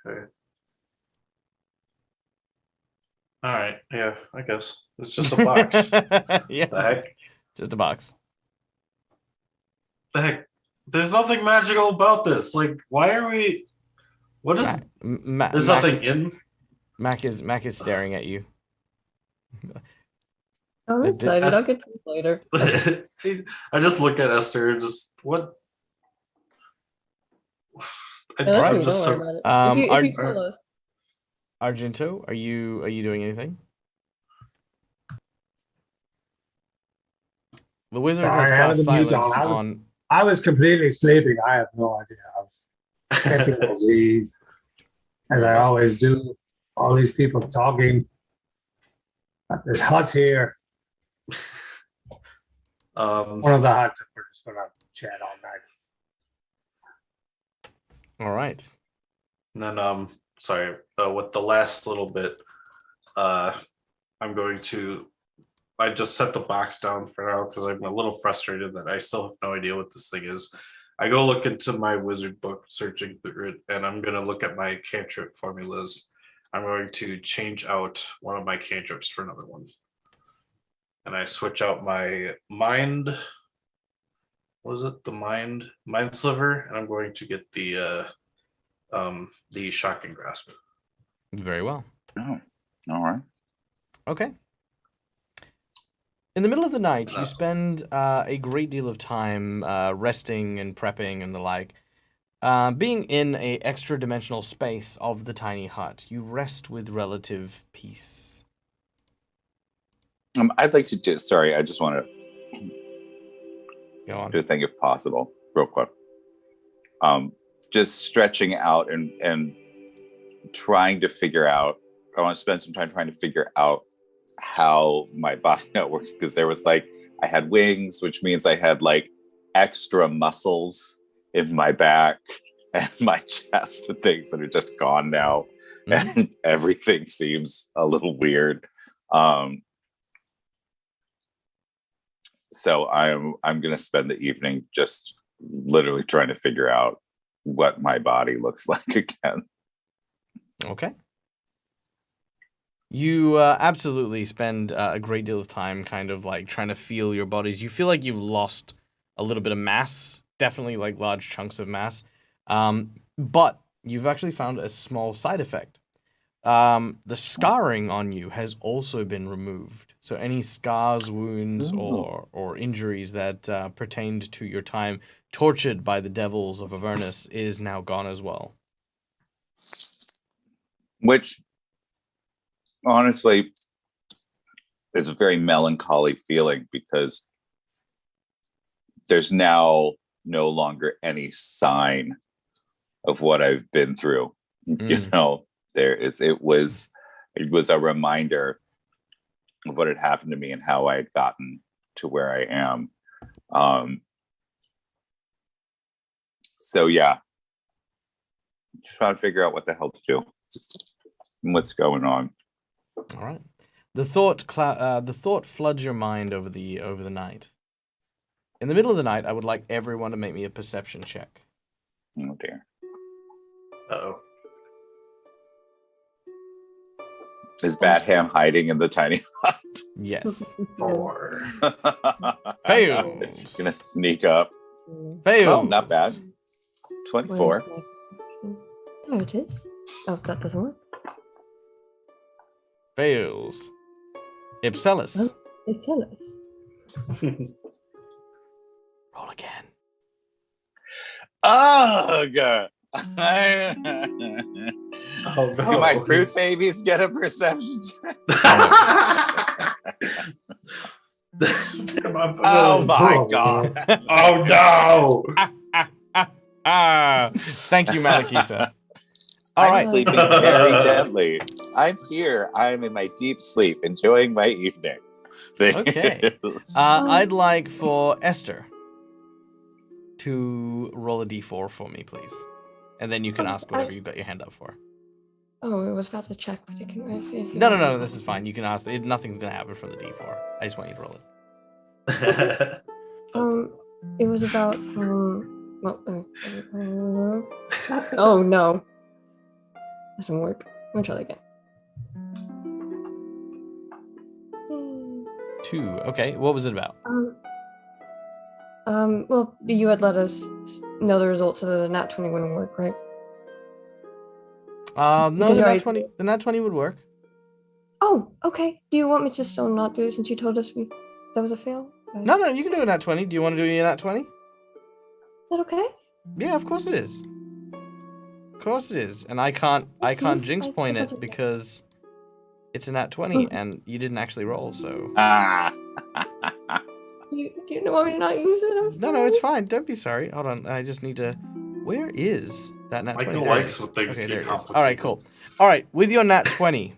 Okay. All right. Yeah, I guess it's just a box. Yes, The heck? just a box. The heck? There's nothing magical about this. Like, why are we? What is? There's Mac, nothing in. Mac is staring at you. I'm The- excited. I'll get to this later. I just look at Esther and just what? No, that's Right. true. Don't worry about it. Um, If you are- tell us. Argento, are you doing anything? The wizard Sorry, has I had cast the mute silence on. on. I was completely sleeping. I have no idea. I was catching a disease, as I always do. All these people talking at this hut here. One of the huts. We're just gonna chat all night. All right. And then sorry, with the last little bit, I'm going to. I just set the box down for now because I'm a little frustrated that I still have no idea what this thing is. I go look into my wizard book, searching through it, and I'm gonna look at my cantrip formulas. I'm going to change out one of my cantrips for another one, and I switch out my mind. Was it the mind sliver? And I'm going to get the shocking grasp. Very well. Oh, all right. Okay. In the middle of the night, you That's- spend a great deal of time resting and prepping and the like. Being in a extra-dimensional space of the tiny hut, you rest with relative peace. I'd like to just. Sorry, I just want to Go on. do a thing if possible, real quick. Just stretching out and trying to figure out. I want to spend some time trying to figure out how my body works, because there was like I had wings, which means I had like extra muscles in my back and my chest and things that are just gone now, and everything seems a little weird. So I'm gonna spend the evening just literally trying to figure out what my body looks like again. Okay. You absolutely spend a great deal of time kind of like trying to feel your bodies. You feel like you've lost a little bit of mass, definitely like large chunks of mass. But you've actually found a small side effect. The scarring on you has also been removed. So any scars, wounds, or injuries that pertained to your time tortured by the devils of Avernus is now gone as well. Which honestly is a very melancholy feeling, because there's now no longer any sign of what I've been through. You know, it was a reminder of what had happened to me and how I had gotten to where I am. So yeah, just trying to figure out what the hell to do and what's going on. All right. The thought floods your mind over the night. In the middle of the night, I would like everyone to make me a perception check. Oh dear. Uh-oh. Is Bat Ham hiding in the tiny hut? Yes. 4. Fails. Gonna sneak up. Fails. Oh, not bad. 24. Where's my perception? There it is. Oh, that doesn't work. Fails. Ipselis. It tell us. Roll again. Ugh! Oh, Do no. my fruit babies get a perception check? Oh my god. Oh no! Thank you, Malakisa. All I'm right. sleeping very gently. I'm here. I'm in my deep sleep, enjoying my evening. Okay. I'd like for Esther to roll a d4 for me, please. And then you can ask whatever you've got your hand up for. Oh, I was about to check, but if you No, this is fine. You can ask. Nothing's going to happen from the d4. I just want you to roll it. It was about, oh, no. Doesn't work. I'm gonna try that again. 2. Okay, what was it about? Well, you had let us know the results of the nat 20 wouldn't work, right? No, Because the nat 20 would work. Oh, okay. Do you want me to still not do it since you told us that was a fail? No, you can do a nat 20. Do you want to do a nat 20? Is that okay? Yeah, of course it is. Of course it is. And I can't jinx point it because it's a nat 20 and you didn't actually roll, so. Do you know want me to not use it? I'm sorry. No, it's fine. Don't be sorry. Hold on. I just need to. Where is that nat 20? Michael There it likes is. when things Okay, get there it is. complicated. All right, cool. All right, with your nat 20.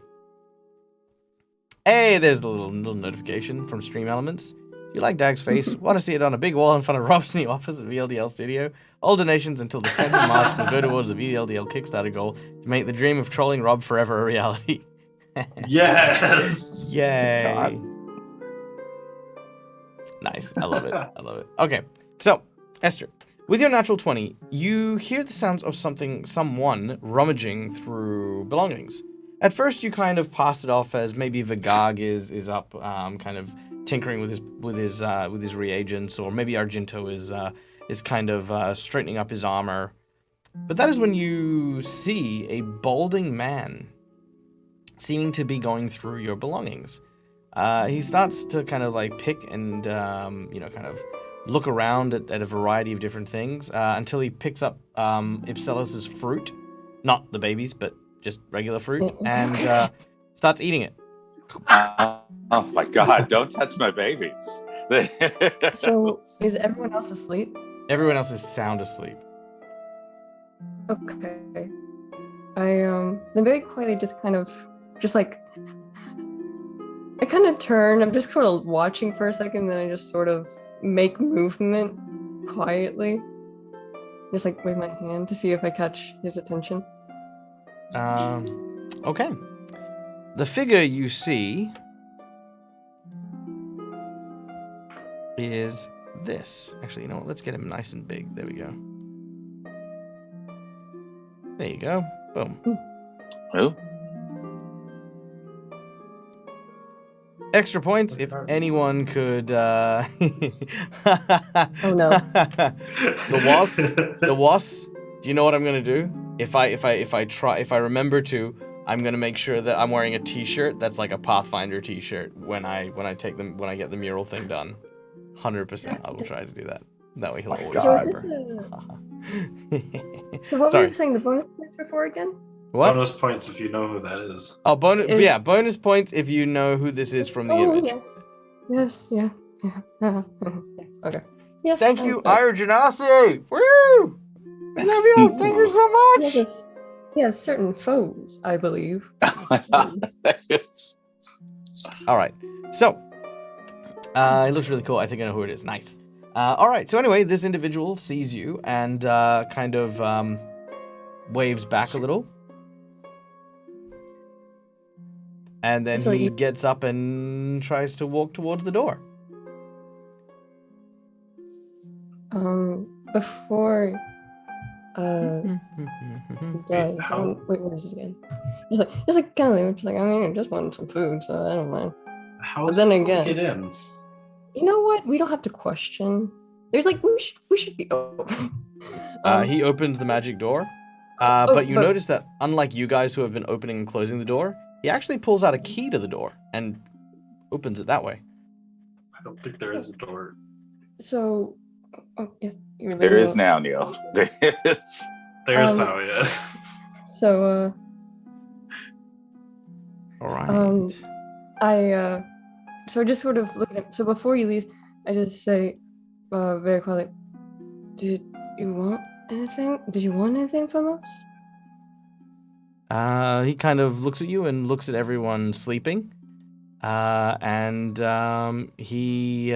Hey, there's the little notification from Stream Elements. If you like Dag's face, want to see it on a big wall in front of Rob's new office at VLDL Studio? All donations until the 10th of March will go towards the VLDL Kickstarter goal to make the dream of trolling Rob forever a reality. Yes. Yay. God. Nice. I love it. Okay. So, Esther, with your natural 20, you hear the sounds of someone rummaging through belongings. At first, you kind of pass it off as maybe Vagag is up, kind of tinkering with his reagents, or maybe Argento is kind of straightening up his armor. But that is when you see a balding man seeming to be going through your belongings. He starts to kind of like pick and kind of look around at a variety of different things until he picks up Ipselis's fruit, not the babies, but just regular fruit, and starts eating it. Oh my God! Don't touch my babies. So, is everyone else asleep? Everyone else is sound asleep. Okay. I then very quietly just kind of I kind of turn. I'm just sort of watching for a second, then I just sort of make movement quietly, just like wave my hand to see if I catch his attention. Okay. The figure you see is this. Actually, you know what? Let's get him nice and big. There we go. There you go. Boom. Who? Extra points if anyone could. Oh no. The was. Do you know what I'm gonna do? If I remember to, I'm gonna make sure that I'm wearing a T-shirt that's like a Pathfinder T-shirt when I get the mural thing done. 100%, I will try to do that. That way he'll always So is remember. So what were Sorry. you saying the bonus points were for again? What? Bonus points if you know who that is. Oh, bonus points if you know who this is from the image. Yes, yeah. Okay. Yes. Thank you, Ira Janasi! Woo! I love you! Thank you so much! He has certain foes, I believe. Alright, so, it looks really cool. I think I know who it is. Nice. Alright, so anyway, this individual sees you and kind of waves back a little. And then he gets up and tries to walk towards the door. Before he does. Wait, where is it again? Just like kind of just like, I mean, I just wanted some food, so I don't mind. How But is then he again, get in? you know what? We don't have to question. There's like we should be open. He opens the magic door. But you notice that unlike you guys who have been opening and closing the door, he actually pulls out a key to the door and opens it that way. I don't think there is a door. So, yeah, There is now, Neil. There is. There is now, yeah. So, All right. So I just sort of look at him. So before he leaves, I just say, very quietly, "Did you want anything? Did you want anything from us?" He kind of looks at you and looks at everyone sleeping. And he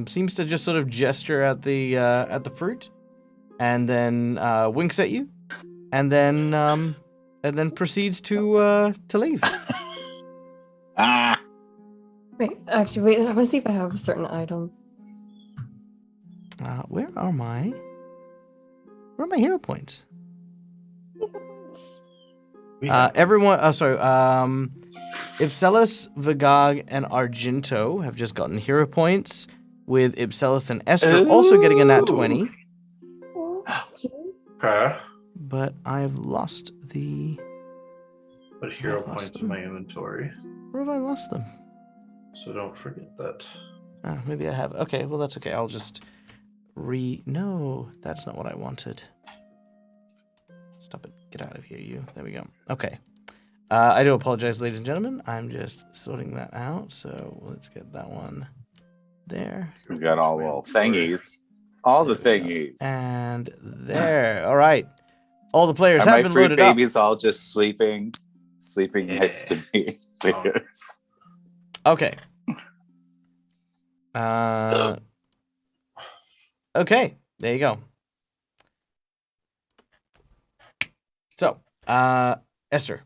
seems to just sort of gesture at the fruit, and then winks at you, and then proceeds to leave. Wait, actually, wait. I want to see if I have a certain item. Where are my hero points? Everyone. Ipselis, Vigag, and Argento have just gotten hero points, with Ipselis and Esther also getting a nat 20. Okay. But I've lost the... Put hero points in my inventory. Where have I lost them? So don't forget that. Maybe I have. Okay, well, that's okay. I'll just No, that's not what I wanted. Stop it. Get out of here, you. There we go. Okay. I do apologize, ladies and gentlemen. I'm just sorting that out. So let's get that one there. We've got all the little thingies. All the thingies. And there. All right. All the players have my been fruit loaded up. babies all just sleeping next to me. Okay. Okay. There you go. So, Esther.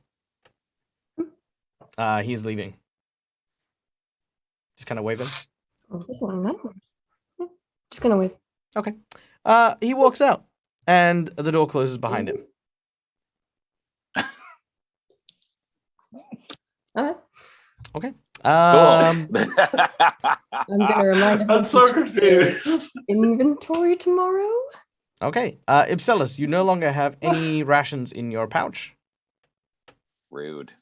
He's leaving. Just kind of waving. Oh, this one, that one. Yeah, just gonna wave. Okay. He walks out, and the door closes behind him. Okay. Cool. I'm gonna remind him. I'm so confused. Inventory tomorrow. Okay. Ipselis, you no longer have any rations in your pouch. Rude.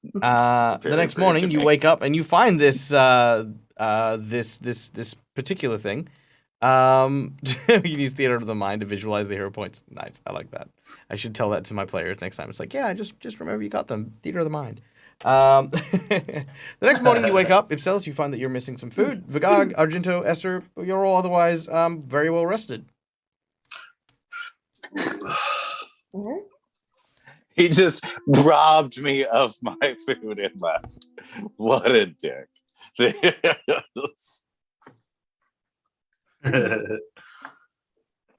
The next morning, you wake up and you find this this particular thing. You can use theater of the mind to visualize the hero points. Nice, I like that. I should tell that to my players next time. It's like, yeah, just remember you got them. Theater of the mind. The next morning, you wake up. Ipselis, you find that you're missing some food. Vigag, Argento, Esther, you're all otherwise very well rested. He just robbed me of my food and left. What a dick.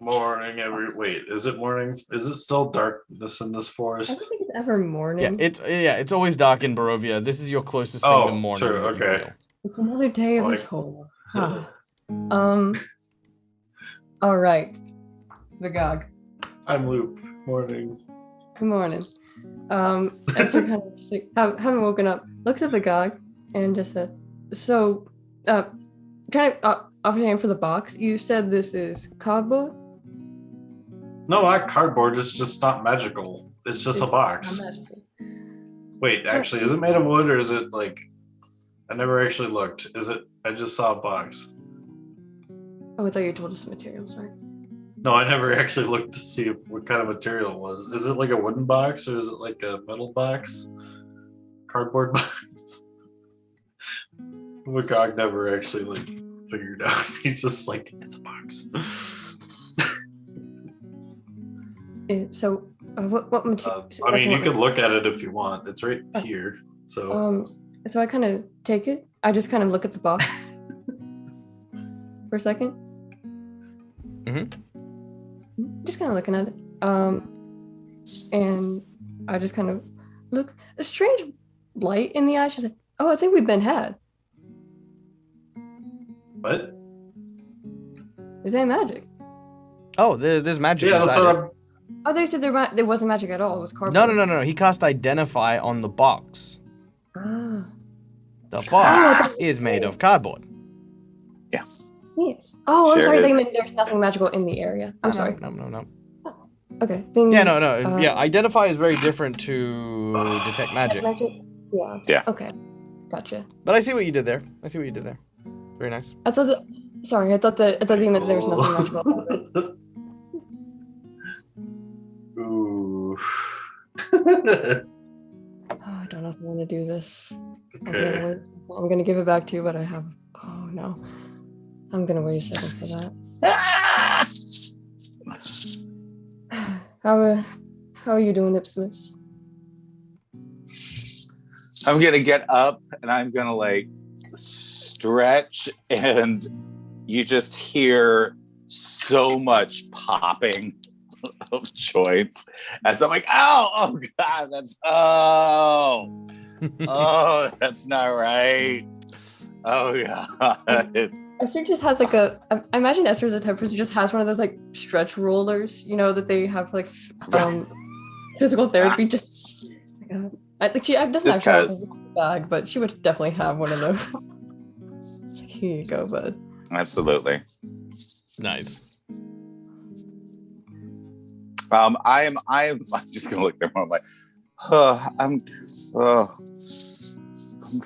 Morning wait, is it morning? Is it still darkness in this I forest? don't think it's ever morning. It's always dark in Barovia. This is your closest thing to morning. True, okay. It's another day of this hole. All right, Vigag. I'm Loop. Morning. Good morning. Esther kind of just like, having woken up, looks at Vigag and just said, "So, trying to offer your name for the box. You said this is cardboard." No, not cardboard. It's just not magical. It's just a box. Wait, actually, is it made of wood or is it like? I never actually looked. Is it? I just saw a box. Oh, I thought you told us the material. Sorry. No, I never actually looked to see what kind of material it was. Is it like a wooden box or is it like a metal box? Cardboard box? Magog never actually like figured out. He's just like, it's a box. So, what material? I mean, you could look at it if you want. It's right here. So, so I kind of take it. I just kind of look at the box for a second. Mm-hmm. Just kind of looking at it. And I just kind of look. A strange light in the eye. She's like, "Oh, I think we've been had." What? Is that magic? Oh, there's magic. Yeah, that's inside what it. I'm. Oh, they said there wasn't magic at all. It was cardboard. No. He cast Identify on the box. Ah. The box is made of cardboard. Yeah. Yes. Oh, I'm Sure sorry. They is. meant there's nothing magical in the area. I'm sorry. No. Okay. Then, Yeah, no. Yeah, Identify is very different to detect magic. Yeah. Yeah. Okay. Gotcha. But I see what you did there. Very nice. I thought that. Sorry, I thought they meant there was nothing magical about it. Ooh. Oh, I don't know if I want to do this. Okay. I'm gonna give it back to you, but I have. Oh no. I'm gonna wait a second for that. How How are you doing, Ipsilus? I'm gonna get up and I'm gonna like stretch, and you just hear so much popping of joints as I'm like, oh god, that's not right. Oh god. Esther just has like I imagine Esther's the type of person who just has one of those like stretch rollers, you know, that they have like physical therapy. Just I think she doesn't Just actually have 'cause. a bag, but she would definitely have one of those. Here you go, bud. Absolutely. Nice. I'm just gonna look at him. I'm like, I'm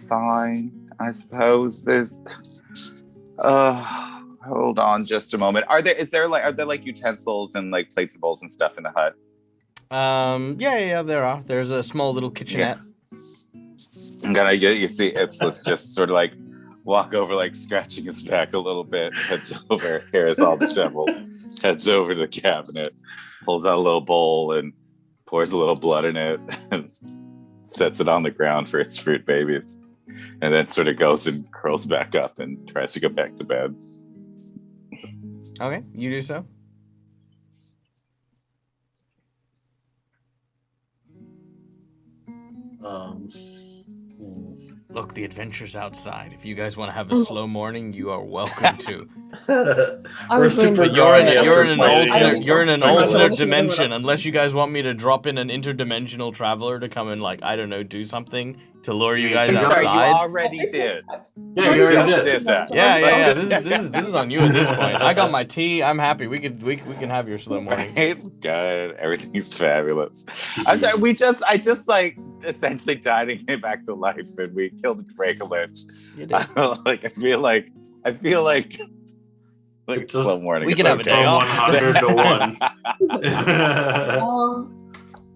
fine. I suppose there's. Hold on, just a moment. Are there like utensils and like plates and bowls and stuff in the hut? Yeah, there are. There's a small little kitchenette. I'm gonna get you see Ipsilus just sort of like walk over, like scratching his back a little bit, heads over, hair is all disheveled, heads over to the cabinet, pulls out a little bowl and pours a little blood in it and sets it on the ground for its fruit babies, and then sort of goes and curls back up and tries to go back to bed. Okay, you do so. Look, the adventure's outside. If you guys want to have a slow morning, you are welcome to. We're super You're in groggy an after playing alternate the- dimension. Unless you guys want me to drop in an interdimensional traveler to come and, like, I don't know, do something to lure you guys I'm sorry, you outside. already did. Yeah, you already just did. that. Yeah. This is on you at this point. I got my tea. I'm happy. We can have your slow morning. Right? God, everything's fabulous. I'm sorry. I just like essentially died and came back to life, and we killed a Dracolich. You did. Like I feel like Just- slow morning. we It's can have a okay. day off. 100 to 1.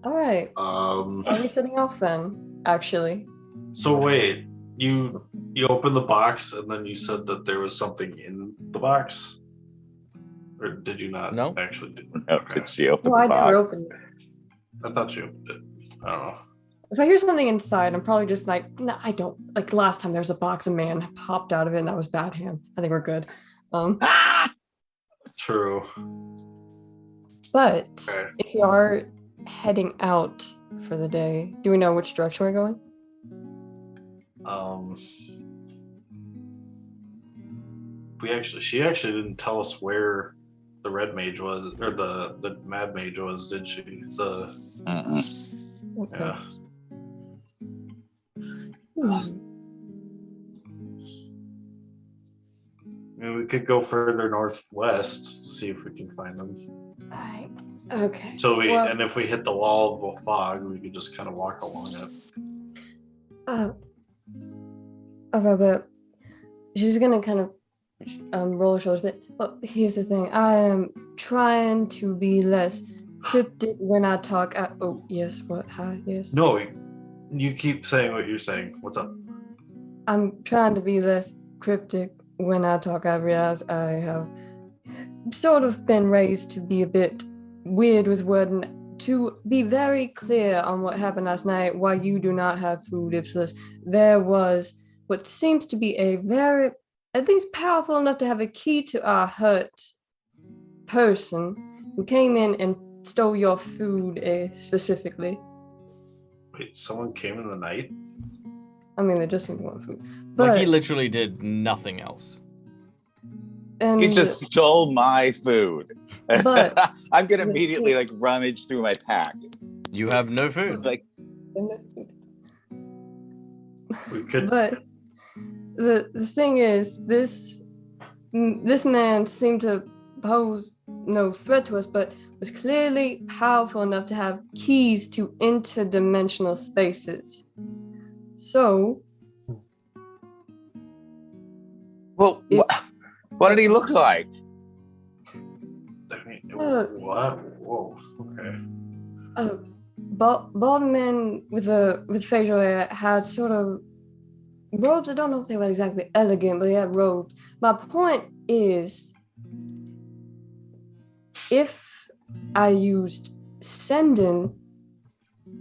All right. Are we setting off then? Actually, So wait, you opened the box and then you said that there was something in the box, or did you not? No. Actually do. No, Okay. did she open well, I the never box? opened it. I thought you opened it. I don't know. If I hear something inside, I'm probably just like, no, I don't. Like last time, there was a box, a man popped out of it, and that was bad hand. I think we're good. Ah! True. But Okay. if you are heading out for the day, do we know which direction we're going? She actually didn't tell us where the red mage was, or the mad mage was, did she? Okay. Yeah. I mean, we could go further northwest, see if we can find them. Right. Okay. And if we hit the wall of fog, we could just kind of walk along it. But she's gonna kind of roll her shoulders a bit. Well, here's the thing. I am trying to be less cryptic when I talk. Oh, yes. What? Hi. Yes. No, you keep saying what you're saying. What's up? I'm trying to be less cryptic when I talk. I realize I have sort of been raised to be a bit weird with word, and to be very clear on what happened last night, why you do not have food, Ipsilus. There was what seems to be a very, at least powerful enough to have a key to our hut person who came in and stole your food specifically. Wait, someone came in the night? I mean, they just seem to want food. But, Like, he literally did nothing else. and He just stole my food. But- I'm gonna immediately like rummage through my pack. You have no food. Like, We could. But the thing is, this man seemed to pose no threat to us, but was clearly powerful enough to have keys to interdimensional spaces. So, well, what did he look like? I mean, Uh, what? Whoa. Okay. bald man with facial hair had sort of robes. I don't know if they were exactly elegant, but he had robes. My point is, if I used sending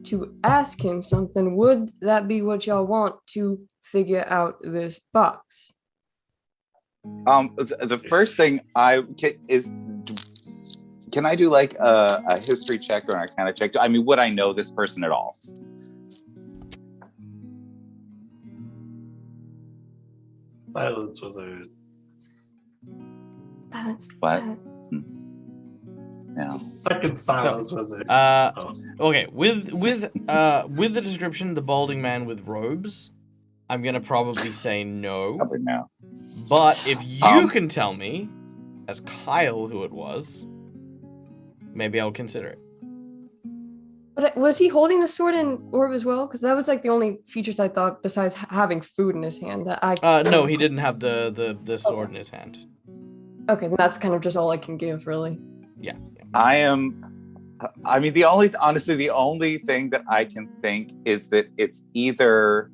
to ask him something. Would that be what y'all want to figure out this box? The first thing can I do like a history check or an arcana check? I mean, would I know this person at all? Silence wizard. What? No. Second silence wizard. Okay, with the description, the balding man with robes, I'm gonna probably say no. Probably no. But if you can tell me, as Kyle, who it was, maybe I'll consider it. But was he holding the sword in orb as well? Because that was like the only features I thought besides having food in his hand that I. No, he didn't have the sword in his hand. Okay, then that's kind of just all I can give, really. Yeah. I mean, the only thing that I can think is that it's either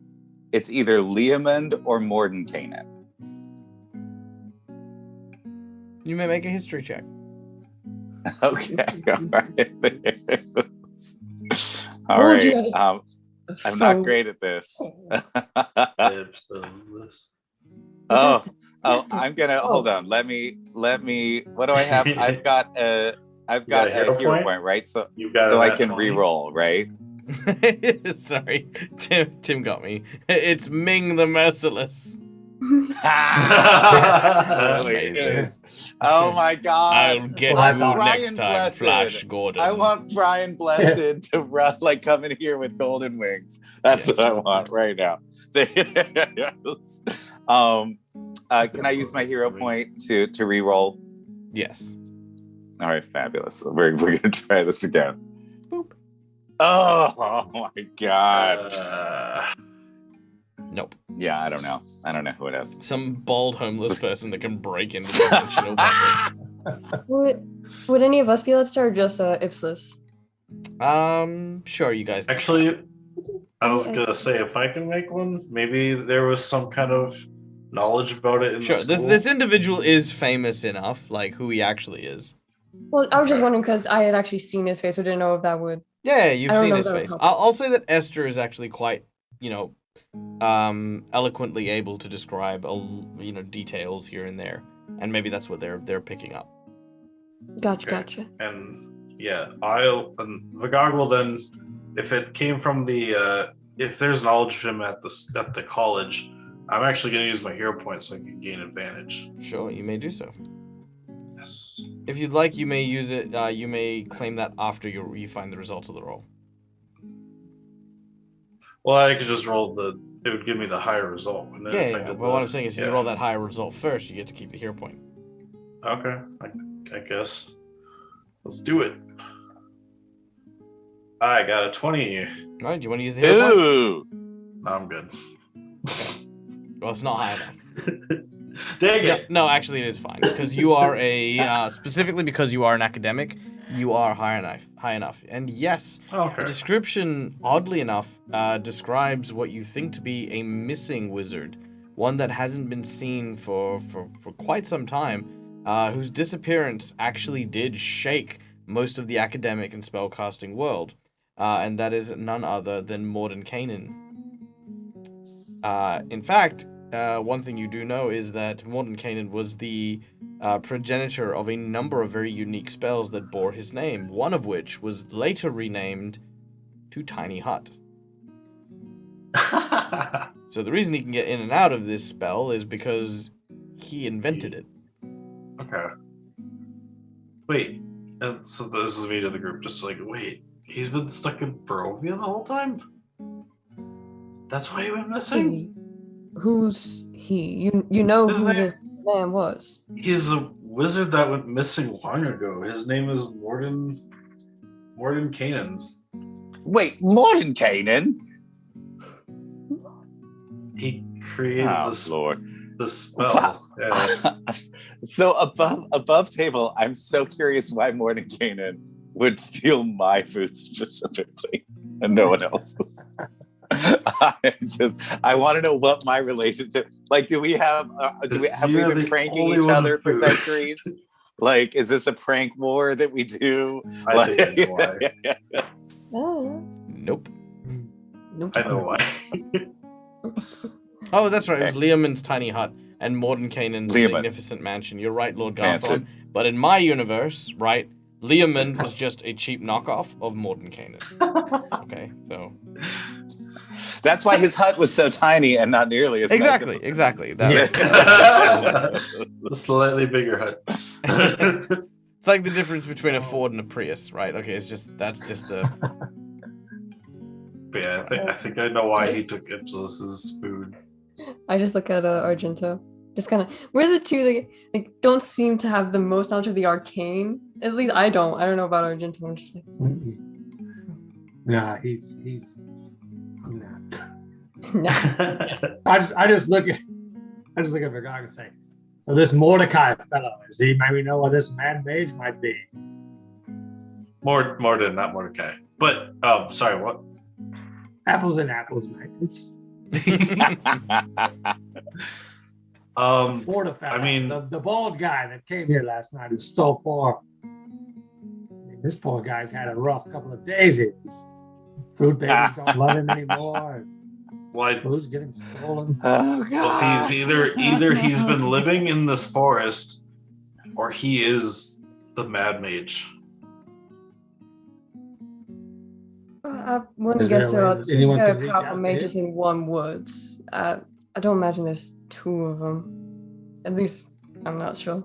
Leomund or Mordenkainen. You may make a history check. Okay, all right. I'm not great at this. I'm gonna hold on. Let me. What do I have? I've got a hero point, right? So I can re-roll, right? Sorry, Tim got me. It's Ming the Merciless. It is. Oh my god! I'll get you next time, Blessed. Flash Gordon. I want Brian Blessed to run, like, come in here with golden wings. That's what I want right now. Can I use my hero point to re-roll? Yes. All right, fabulous. We're gonna try this again. Boop. Oh my god. Nope. Yeah, I don't know who it is. Some bald homeless person that can break into dimensional weapons. Would any of us be able to start, just Ipsilus? Sure, you guys. Actually, I was gonna say, if I can make one, maybe there was some kind of knowledge about it in Sure, the school. this individual is famous enough, like who he actually is. Well, I was just wondering because I had actually seen his face. I didn't know if that would. Yeah, you've I don't seen know his if that would face. help. I'll say that Esther is actually quite, eloquently able to describe, details here and there, and maybe that's what they're picking up. Gotcha. And yeah, Vagog will then, if it came from if there's knowledge of him at the college, I'm actually going to use my hero point so I can gain advantage. Sure, you may do so. Yes. If you'd like, you may use it. You may claim that after you find the results of the roll. Well, I could just roll it would give me the higher result. And then if I Yeah. did Well, what I'm saying is, if you yeah. roll that higher result first, you get to keep the hero point. Okay, I guess. Let's do it. I got a 20. All right, do you want to use the hero point? Ooh. No, I'm good. Well, it's not high enough. Dang it. No, actually, it is fine because you are specifically because you are an academic, you are high enough. And yes, Okay. the description, oddly enough, describes what you think to be a missing wizard, one that hasn't been seen for quite some time, whose disappearance actually did shake most of the academic and spellcasting world, and that is none other than Mordenkainen. In fact, one thing you do know is that Mordenkainen was the progenitor of a number of very unique spells that bore his name, one of which was later renamed to Tiny Hut. So the reason he can get in and out of this spell is because he invented it. Okay. Wait, and so this is me to the group, just like, wait, he's been stuck in Barovia the whole time? That's why he went missing? Who's he? You know Isn't who it- this man was. He's a wizard that went missing long ago. His name is Mordenkainen. Wait, Mordenkainen? He created Lord. the spell. Wow. Yeah. So above table, I'm so curious why Mordenkainen would steal my food specifically and no one else's. I want to know what my relationship. Like, have we been training each other for centuries? Like, is this a prank war that we do? I think I know why. Oh, Nope. nope. I know why. Oh, that's right. It was Leoman's tiny hut and Mordenkainen's Leomund. magnificent mansion. You're right, Lord Mansion. Garthon. But in my universe, right, Leoman was just a cheap knockoff of Mordenkainen. Okay, so That's why his hut was so tiny and not nearly as exactly. That The slightly bigger hut. it's like the difference between a Ford and a Prius, right? Okay, that's just the But yeah, I think I know why he took Ipsilus's food. I just look at Argento. Just kind of, we're the two that like don't seem to have the most knowledge of the arcane. At least I don't. I don't know about Argento. I'm just like, Nah, he's nah. no. I just look at Vergog and say, so this Mordecai fellow, is he maybe know what this mad mage might be? Morden, not Mordecai. But sorry, what? Apples and apples, mate. It's Mordecai. I mean, the bald guy that came here last night is so poor. I mean, this poor guy's had a rough couple of days. His food babies don't love him anymore. His why? food's getting stolen. Oh Well, god. he's either he's been living in this forest, or he is the mad mage. I wouldn't Is there guess a way there are that two anyone very can reach powerful out to mages him? in one woods. I don't imagine there's two of them. At least I'm not sure.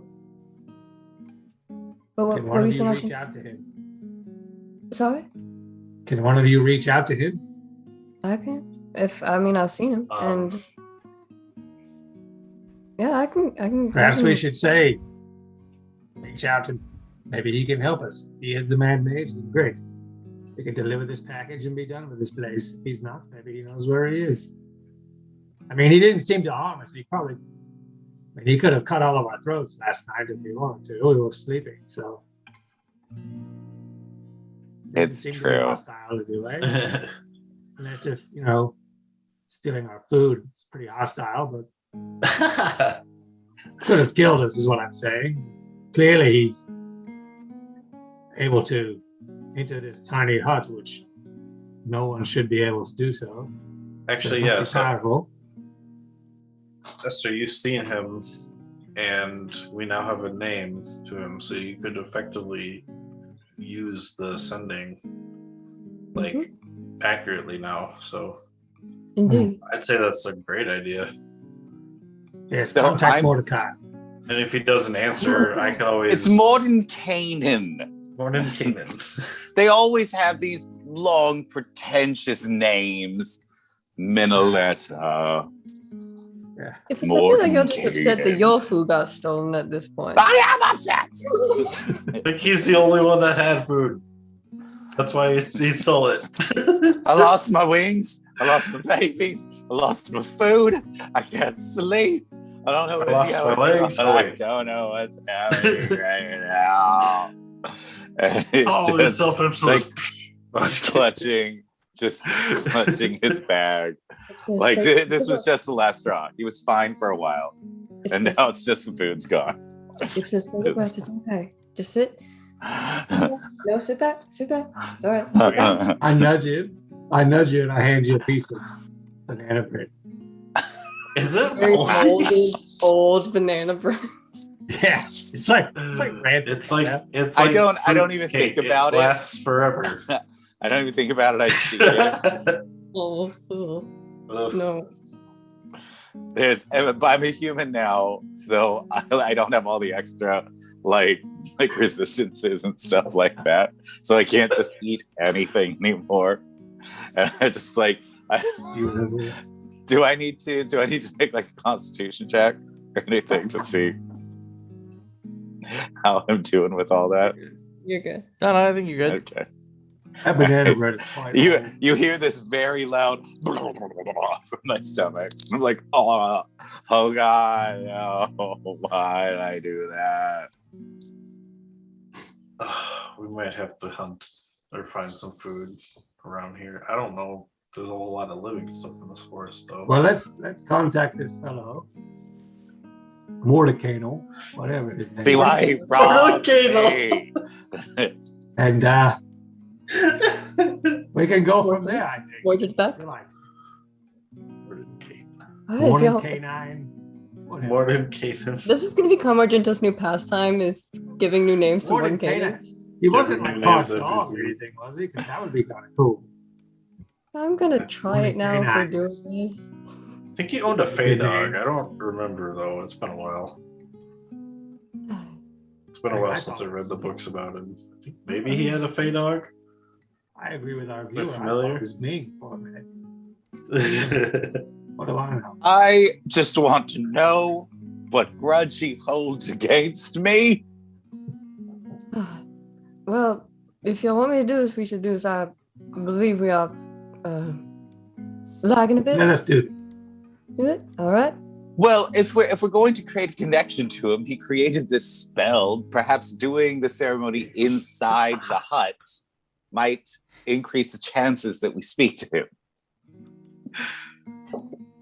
But what Can were one you of you saying? reach Archie? out to him? Sorry, Can one of you reach out to him? I can. I've seen him, and yeah, I can. Perhaps we should say, reach out to him. Maybe he can help us. He is the mad mage. Then great. We can deliver this package and be done with this place. If he's not, maybe he knows where he is. I mean, he didn't seem to harm us. He could have cut all of our throats last night if he wanted to. We were sleeping, so. Didn't It's seem to be true. hostile anyway. Unless if, stealing our food is pretty hostile, but could have killed us, is what I'm saying. Clearly, he's able to enter this tiny hut, which no one should be able to do so. Actually, So it yeah. must be So, powerful. Esther, you've seen him, and we now have a name to him, so you could effectively use the sending accurately now. So Indeed. I'd say that's a great idea. Yes, So contact I'm- Mordecai. And if he doesn't answer, I can always. It's Mordenkainen. Mordenkainen. They always have these long, pretentious names. Minoletta. If it's, I feel like you're just Mordenkainen. upset that your food got stolen at this point. I am upset. I think he's the only one that had food. That's why he stole it. I lost my wings. I lost my babies. I lost my food. I can't sleep. I don't know I what's lost my going legs. on. I don't know what's happening right now. And it's Oh, just self-influence. clutching his bag. Like this was just the last straw. He was fine for a while, and now it's just the food's gone. It's just take a breath. It's okay. Just sit. No, sit back. Sit back. It's all right. Sit back. I nudge you, and I hand you a piece of banana bread. Is it? Very old banana bread. Yeah, it's like rancid. It's like I don't even fruit cake. think about it. Lasts forever. I don't even think about it. I just eat it. Oh, Ugh. no. I'm a human now, so I don't have all the extra like resistances and stuff like that. So I can't just eat anything anymore. And I just do I need to make like a constitution check or anything to see how I'm doing with all that? You're good. No, I think you're good. Okay. That banana bread is quite You hear this very loud from my stomach. I'm like, oh god, no, why did I do that? We might have to hunt or find some food around here. I don't know. There's a whole lot of living stuff in this forest, though. Well, let's contact this fellow. Mordecano, whatever his name See is. why he robbed Okay, me. And we can go from there, I think. Mordred's back. You're like, Alright, Morning y'all- Canine. whatever. Morning, Caden. This is gonna become Argento's new pastime, is giving new names to Morning one cannon. Canine. He wasn't Yeah, like names part of dog or disease. anything, was he? Because that would be kind of cool. I'm gonna try Morning it now for canine. doing this. I think he owned a Fey dog. I don't remember though. It's been a while. It's been a while since I read the books about him. I think maybe he had a Fey dog. I agree with our viewer. I familiar? thought it was me for a minute. What do I know? I just want to know what grudge he holds against me. Well, if you want me to do this, we should do this. I believe we are lagging a bit. Let us do this. Do it. All right. Well, if we're going to create a connection to him, he created this spell. Perhaps doing the ceremony inside the hut might increase the chances that we speak to him.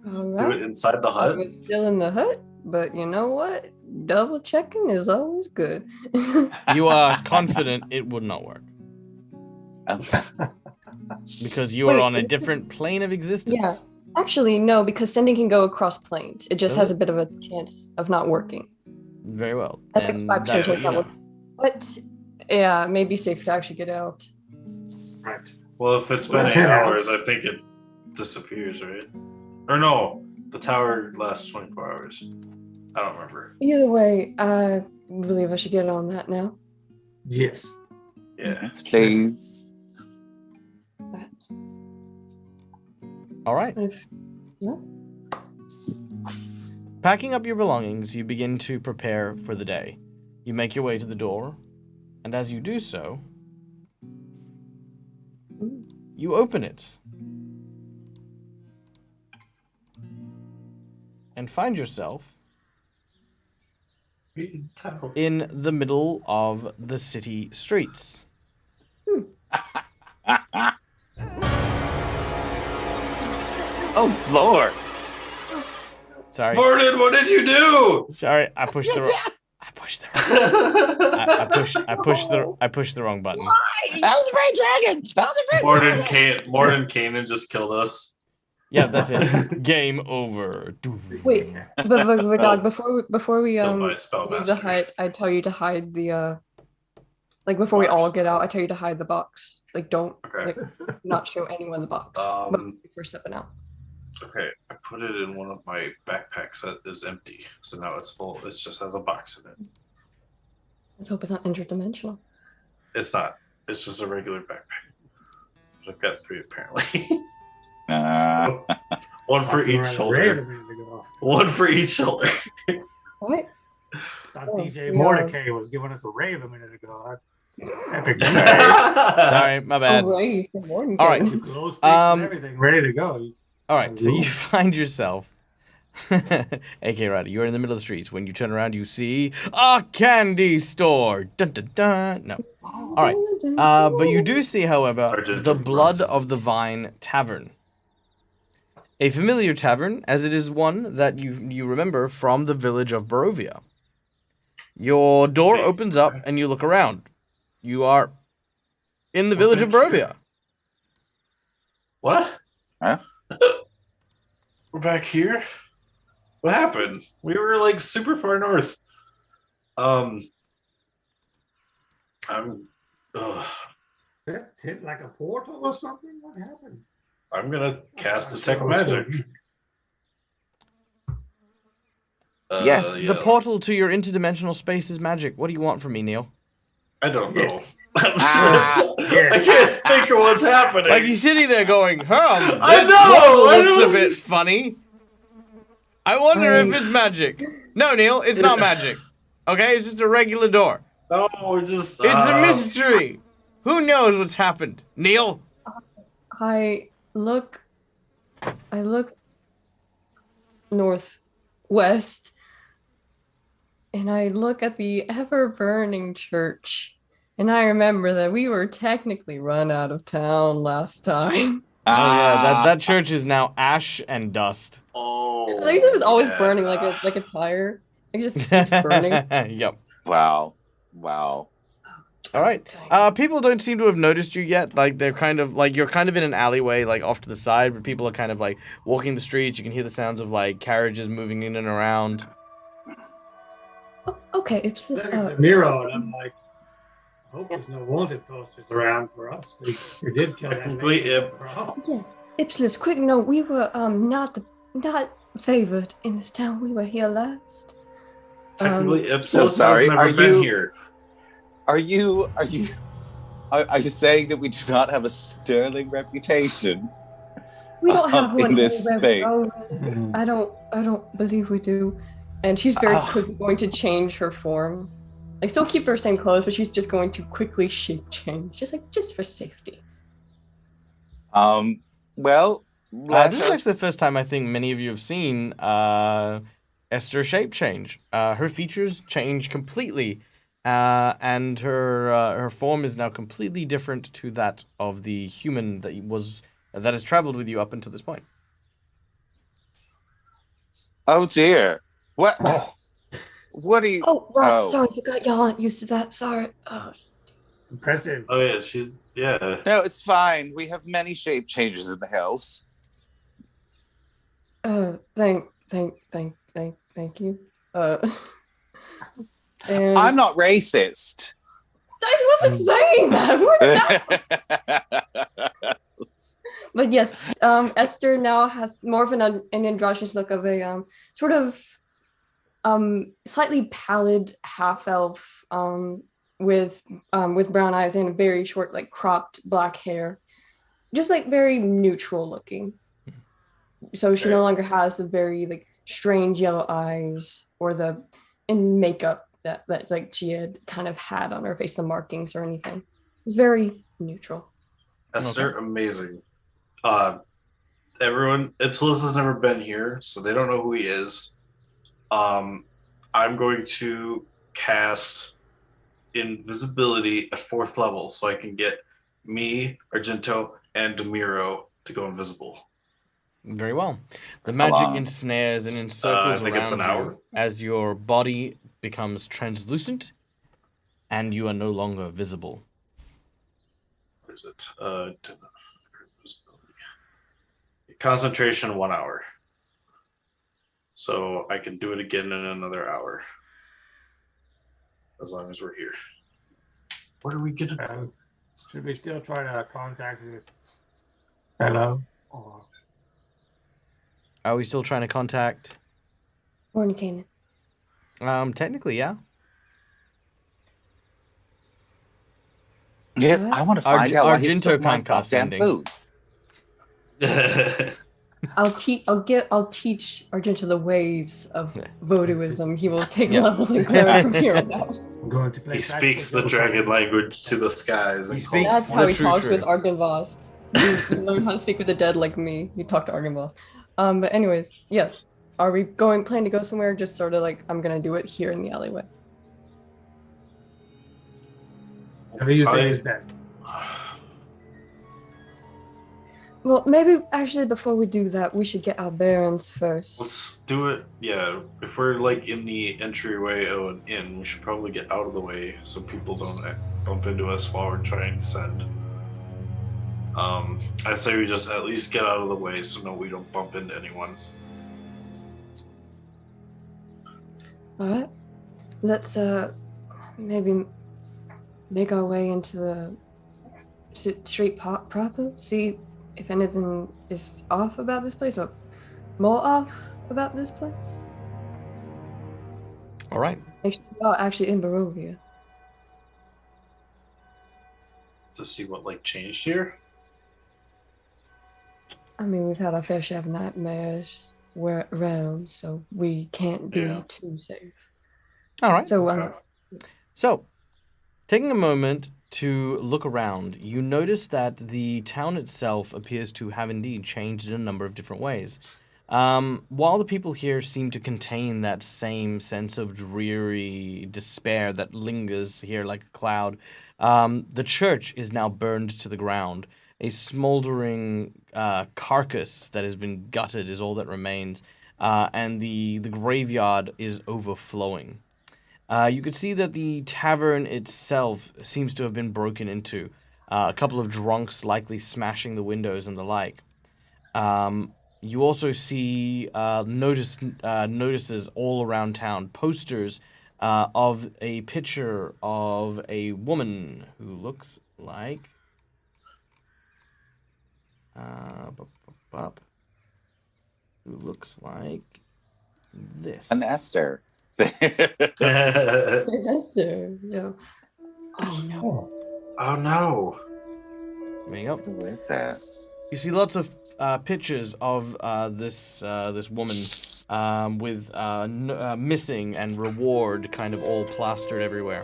All Do right. it inside the I hut. was still in the hut, but you know what? Double checking is always good. You are confident it would not work because you are Wait, on a is it- different plane of existence. Yeah. Actually, no, because sending can go across planes. It just Does has it? a bit of a chance of not working. Very well. That's like Then 5% that's what chance you not know. working. But yeah, it may be safe to actually get out. Right. Well, if it's been Let's 8 head out. hours, I think it disappears, right? Or no, the tower lasts 24 hours. I don't remember. Either way, I believe I should get on that now. Yes. Yeah. Please. All right. If, yeah. Packing up your belongings, you begin to prepare for the day. You make your way to the door, and as you do so, you open it and find yourself in the middle of the city streets. Oh, Lord. Sorry. Morton, what did you do? Sorry, I pushed the I pushed the wrong button. That was a great dragon. That was a great dragon. Morton Kanan just killed us. Yeah, that's it. Game over. Wait, but God, before we Killed by leave the Spellmaster. hut, I tell you to hide the like before we all get out, I tell you to hide the box. Like don't Okay. like not show anyone the box. But Um, before stepping out. okay, I put it in one of my backpacks that is empty. So now it's full. It just has a box in it. Let's hope it's not interdimensional. It's not. It's just a regular backpack. But I've got 3 apparently. So, one for each shoulder. One for each shoulder. What? Thought Oh, DJ yeah. Mordecai was giving us a rave a minute ago. Epic. Sorry, my bad. Oh, right. Good morning. All right. Ken. Glow sticks Um, and everything ready to go. All right, so you find yourself, AK Ryder, you're in the middle of the streets. When you turn around, you see a candy store. Dun dun dun. No. All right. But you do see, however, Argent the from Blood Bronx. of the Vine Tavern. A familiar tavern, as it is one that you remember from the village of Barovia. Your door opens up and you look around. You are in the village of Barovia. What? Huh? We're back here? What happened? We were like super far north. I'm ugh. Hit like a portal or something? What happened? I'm gonna cast Not detect sure what's magic. going Yes, The portal to your interdimensional space is magic. What do you want from me, Neil? I don't know. Yes. I can't think of what's happening. Like he's sitting there going, I this know, portal I looks a don't- bit funny. I wonder if it's magic. No, Neil, it's not magic. Okay, it's just a regular door. No, we're just. It's a mystery. Who knows what's happened? Neil? I look northwest and I look at the ever burning church and I remember that we were technically run out of town last time. Oh yeah, that church is now ash and dust. Oh. At least it was always yeah. burning like a tire. It just keeps burning. Yep. Wow. All right. People don't seem to have noticed you yet. Like they're kind of like you're kind of in an alleyway, like off to the side, but people are kind of like walking the streets. You can hear the sounds of like carriages moving in and around. Oh, okay, it's this. Look at the mirror, and I'm like, I hope there's no wanted posters around for us. We did kill that Technically, lady. yep. Yeah, Ipsilis, quick note. We were not favored in this town. We were here last. Technically, so Ipsos sorry, has never are been you- here. Are you saying that we do not have a sterling reputation? We don't have one in this anywhere we space? go. I don't believe we do. And she's very Ah. quickly going to change her form. Like still keep her same clothes, but she's just going to quickly shape change, just for safety. Well, This is actually the first time I think many of you have seen Esther shape change. Her features change completely, and her form is now completely different to that of the human that has traveled with you up until this point. Oh dear. What? Oh. What are you? Oh, right. Oh. Sorry, forgot y'all aren't used to that. Sorry. Oh, Impressive. Oh yeah, yeah. No, it's fine. We have many shape changes in the house. thank you. And I'm not racist. I wasn't saying that. But yes, Esther now has more of an androgynous look of a sort of slightly pallid half elf with brown eyes and very short, like cropped black hair, just like very neutral looking. So she no longer has the very like strange yellow eyes or the in makeup that like she had kind of had on her face, the markings or anything. It's very neutral. Esther, amazing. Everyone, Ipsilis has never been here, so they don't know who he is. I'm going to cast invisibility at 4th level so I can get me, Argento, and Demiro to go invisible. Very well. The How magic long? ensnares and encircles I think it's around an hour. you as your body becomes translucent and you are no longer visible. Where is it? Concentration 1 hour. So I can do it again in another hour. As long as we're here. What are we gonna do? Should we still try to contact this fellow? Or Are we still trying to contact? Morning, Technically, yeah. Yes, What? I want to find out why he Argento stole my can't cast goddamn sending. food. I'll teach Argento the ways of voodooism. He will take Yeah. levels in cleric from here on out. I'm going to play He speaks the dragon language to the skies. And He speaks- That's the how he true talks true. with Argynvost. You learn how to speak with the dead like me. You talk to Argynvost. But anyways, yes. Are we planning to go somewhere? Just sort of like I'm gonna do it here in the alleyway. Whatever you think is best. Well, maybe actually before we do that, we should get our bearings first. Let's do it. Yeah, if we're like in the entryway of an inn, we should probably get out of the way so people don't bump into us while we're trying to send. I say we just at least get out of the way so we don't bump into anyone. All right. Let's maybe make our way into the street proper. See if anything is off about this place or more off about this place. All right. Make sure we are actually in Barovia. To see what like changed here. I mean, we've had our fair share of nightmares around, so we can't be Yeah. too safe. All right. So, So, taking a moment to look around, you notice that the town itself appears to have indeed changed in a number of different ways. While the people here seem to contain that same sense of dreary despair that lingers here like a cloud, the church is now burned to the ground. A smoldering carcass that has been gutted is all that remains. and the graveyard is overflowing. You could see that the tavern itself seems to have been broken into. A couple of drunks likely smashing the windows and the like. You also see notices all around town, posters of a picture of a woman who looks like who looks like this. An Esther. Esther. No. Oh no. Oh no. Coming up. Who is that? You see lots of pictures of this woman with missing and reward kind of all plastered everywhere.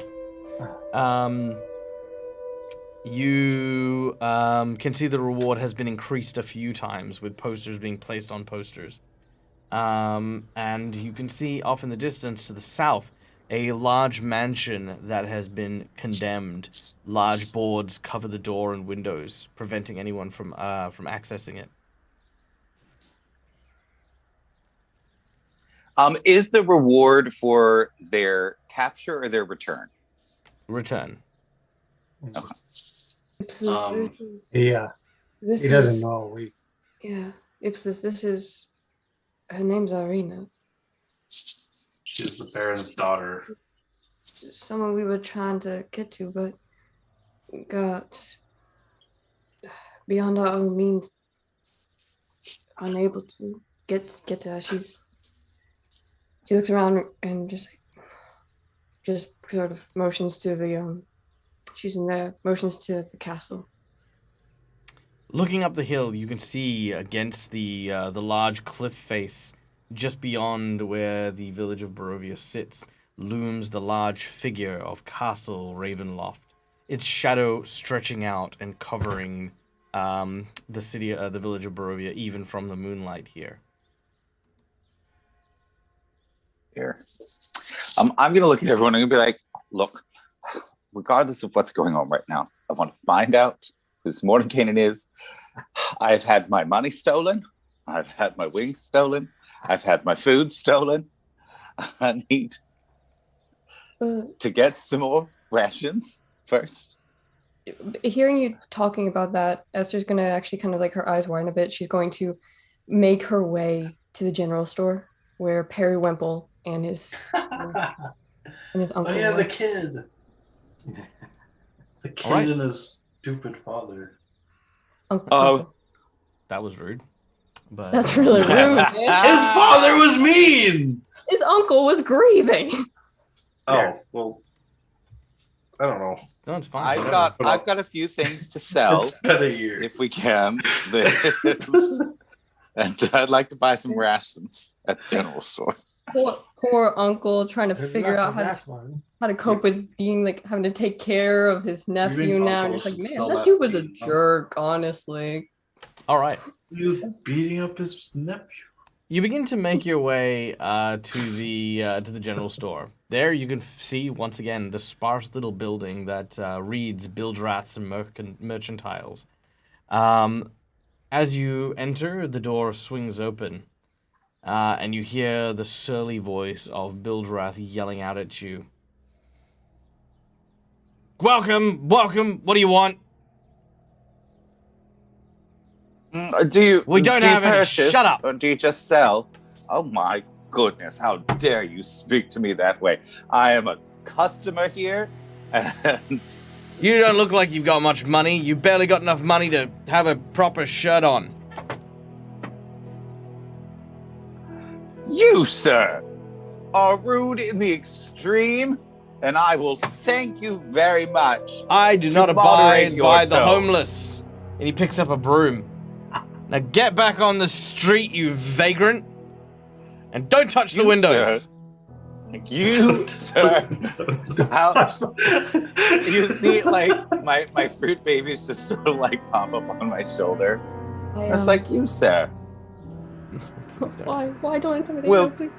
You can see the reward has been increased a few times with posters being placed on posters. And you can see off in the distance to the south a large mansion that has been condemned. Large boards cover the door and windows, preventing anyone from accessing it. Is the reward for their capture or their return? Return. Ipsis, Yeah, this he doesn't is, know. Yeah, Ipsis, this is. Her name's Irina. She's the Baron's daughter. Someone we were trying to get to, but got beyond our own means, unable to get to her. She looks around and just sort of motions to the she's in there, motions to the castle. Looking up the hill, you can see against the large cliff face just beyond where the village of Barovia sits looms the large figure of Castle Ravenloft. Its shadow stretching out and covering the city, the village of Barovia, even from the moonlight here. Here. I'm going to look at everyone and be like, look, regardless of what's going on right now, I want to find out who Mordenkainen is. I've had my money stolen. I've had my wings stolen. I've had my food stolen. I need to get some more rations first. Hearing you talking about that, Esther's going to actually kind of like her eyes widen a bit. She's going to make her way to the general store where Perry Wemple and his uncle. Oh yeah, the kid. The kid right. and his stupid father. Uncle. That was rude. But That's really rude, man. His father was mean. His uncle was grieving. Oh well, I don't know. No, it's fine. I've whatever. got a few things to sell It's been a year. if we can. And I'd like to buy some rations at the general store. Poor uncle trying to There's figure out nothing one. how to cope with being like having to take care of his nephew Even now. And uncles it's like, should man, sell that that dude was a meat. jerk, honestly. All right. He was beating up his nephew. You begin to make your way to the general store. There you can see once again the sparse little building that reads Bildraths and Merchantiles. As you enter, the door swings open, and you hear the surly voice of Bildrath yelling out at you. Welcome, welcome. What do you want? Do you? We don't do you have any. purchase, Shut up. Or do you just sell? Oh my goodness! How dare you speak to me that way? I am a customer here, and You don't look like you've got much money. You barely got enough money to have a proper shirt on. you, sir, are rude in the extreme, and I will thank you very much. I do To not moderate abide your by the tone. homeless. And he picks up a broom. Now get back on the street, you vagrant. And don't touch the You, windows. sir. You, sir. How, you see, like, my fruit babies just sort of like pop up on my shoulder. It's like, you, sir, Why don't intimidate Well- her, please?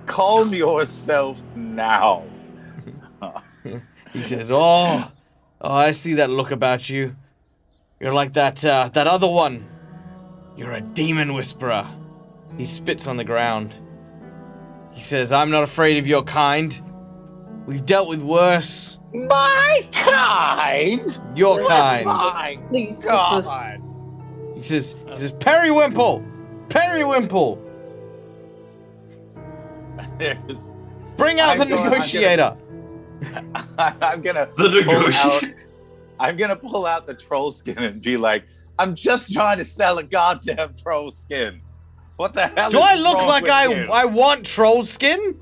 calm yourself now. He says, oh, I see that look about you. You're like that other one. You're a demon whisperer. He spits on the ground. He says, I'm not afraid of your kind. We've dealt with worse. My kind? Your kind. My Please, God. He says, Periwinkle! Periwinkle! There's, Bring out the negotiator! I'm gonna The pull out, negotiator. I'm gonna pull out the troll skin and be like, I'm just trying to sell a goddamn troll skin. What the hell Do is I look wrong like with you? I want troll skin?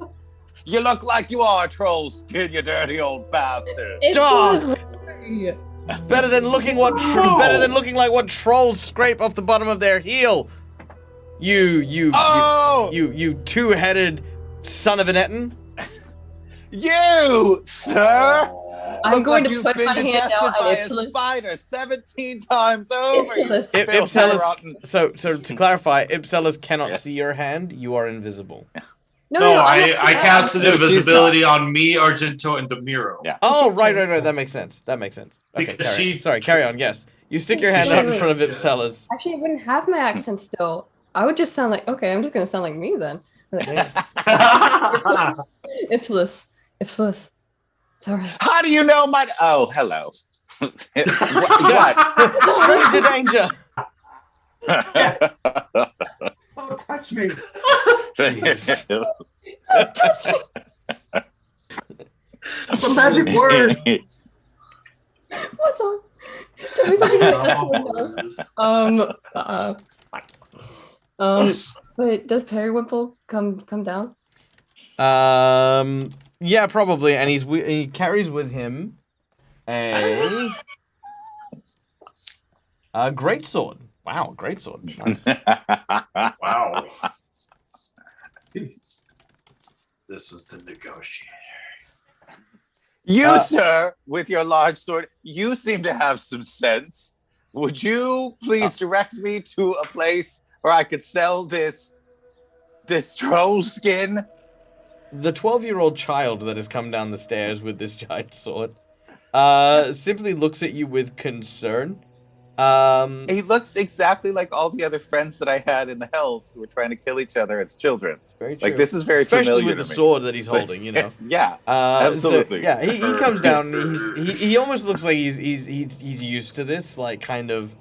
You look like you are a troll skin, you dirty old bastard. It Dog. was hilarious. Better than looking like what trolls scrape off the bottom of their heel. You two-headed son of an Etten. You, sir. I'm Look going like to you've put been my hand detested out by at a Ipsilus. spider 17 times over. you Ipsilus. filthy Ipsilus, rotten- so to clarify, Ipsilus cannot Yes. see your hand. You are invisible. No, I I'm not- casted No, she's invisibility on me, Argento, and Demiro. Yeah. Oh, should right. change That makes sense. Okay, Because carry on. Yes, you stick your hand Wait, out in wait. front of Ipsilus. Actually, I wouldn't have my accent still. I would just sound like, okay, I'm just going to sound like me then. Like, Ipsilus. Sorry. How do you know my? Oh, hello. Stranger danger. What? Don't touch me. Jesus. It's a magic word. What's on? Tell me something like but does Periwinkle come down? Yeah, probably, and he carries with him a great sword. Wow, great sword. Nice. Wow. This is the negotiator. You, sir, with your large sword, you seem to have some sense. Would you please direct me to a place where I could sell this troll skin? The 12-year-old child that has come down the stairs with this giant sword simply looks at you with concern. He looks exactly like all the other friends that I had in the Hells who were trying to kill each other as children. Very true. Like, this is very Especially familiar with to the me. sword that he's holding, you know. Yeah, absolutely. So, yeah, he comes down. And he almost looks like he's used to this like kind of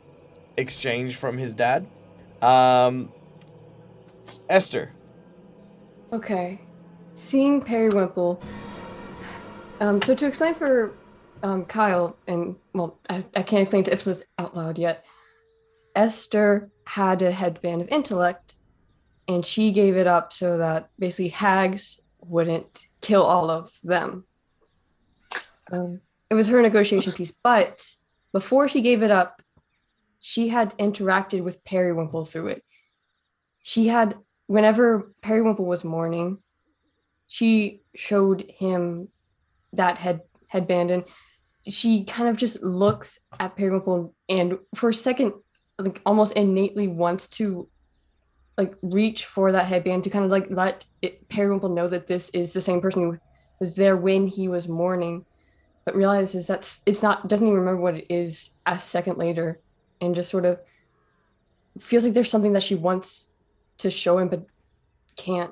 exchange from his dad. Esther. Okay. Seeing Periwinkle. So to explain for Kyle, and well, I can't explain to Ipsilus out loud yet. Esther had a headband of intellect, and she gave it up so that basically hags wouldn't kill all of them. It was her negotiation piece, but before she gave it up, she had interacted with Periwinkle through it. She had, whenever Periwinkle was mourning, she showed him that headband, and she kind of just looks at Periwinkle and for a second, like almost innately wants to like reach for that headband to kind of like let Periwinkle know that this is the same person who was there when he was mourning, but realizes that it's not, doesn't even remember what it is a second later, and just sort of feels like there's something that she wants to show him but can't.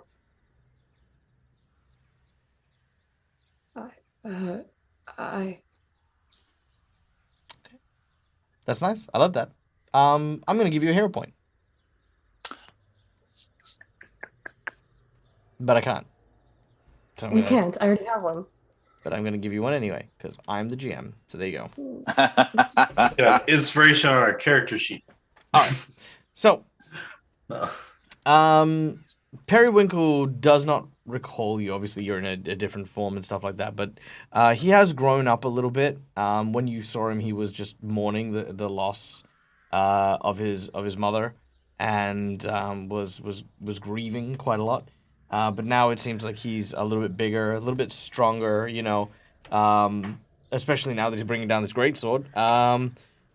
That's nice. I love that. I'm gonna give you a hero point, but I can't. So You can't. I already have one. But I'm gonna give you one anyway because I'm the GM. So there you go. Yeah, inspiration on our character sheet. All right. So, Periwinkle does not recall you. Obviously, you're in a different form and stuff like that. But he has grown up a little bit. When you saw him, he was just mourning the loss of his mother, and was grieving quite a lot. But now it seems like he's a little bit bigger, a little bit stronger. You know, especially now that he's bringing down this greatsword.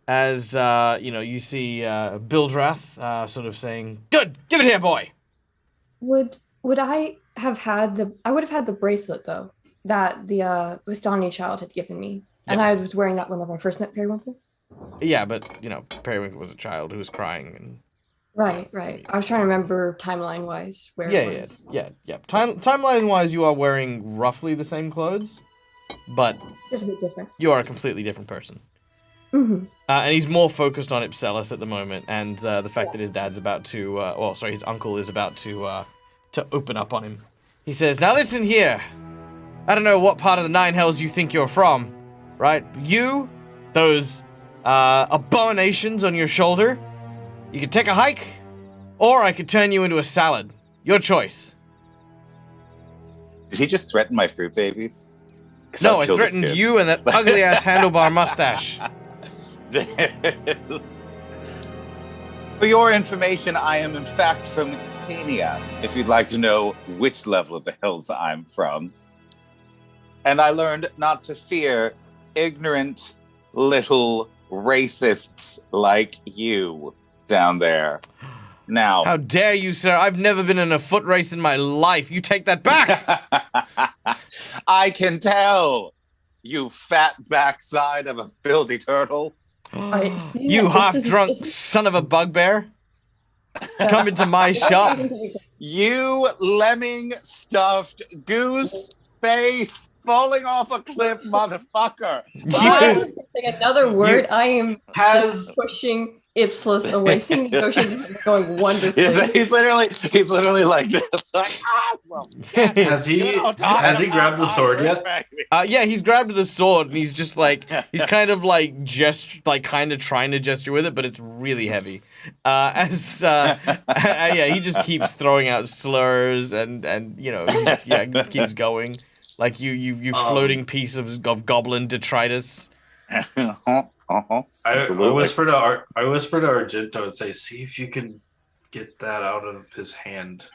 As you know, you see Bildrath sort of saying, "Good, give it here, boy." Would I have had I would have had the bracelet though that the Vistani child had given me, and Yeah. I was wearing that when I first met Periwinkle. Yeah, but you know, Periwinkle was a child who was crying, and Right, right. I was trying to remember timeline wise where it was. Yeah. Timeline wise, you are wearing roughly the same clothes, but Just a bit different. you are a completely different person. Mm-hmm. And he's more focused on Ipselis at the moment, and the fact that his dad's about to, his uncle is about to open up on him. He says, "Now listen here. I don't know what part of the Nine Hells you think you're from, right? You, those abominations on your shoulder. You could take a hike, or I could turn you into a salad. Your choice." Did he just threaten my fruit babies? 'Cause No, I'll I kill this threatened kid. you and that ugly ass handlebar mustache. This. For your information, I am in fact from Kenya, if you'd like to know which level of the hills I'm from. And I learned not to fear ignorant little racists like you down there. Now, How dare you, sir? I've never been in a foot race in my life. You take that back. I can tell, you fat backside of a filthy turtle. Alright, see, You this is half-drunk just- son of a bugbear. Come into my shop. You lemming stuffed goose faced falling off a cliff motherfucker. I was saying another word. I am Has just pushing Ipsilus away. Seeing the negotiations is going wonderfully. He's literally like this. Like, well, has he grabbed the sword yet? Yeah, he's grabbed the sword and he's just like he's kind of like kind of trying to gesture with it, but it's really heavy. He just keeps throwing out slurs and he just keeps going like you floating piece of goblin detritus. I Absolutely. whisper to Argento and say, "See if you can get that out of his hand,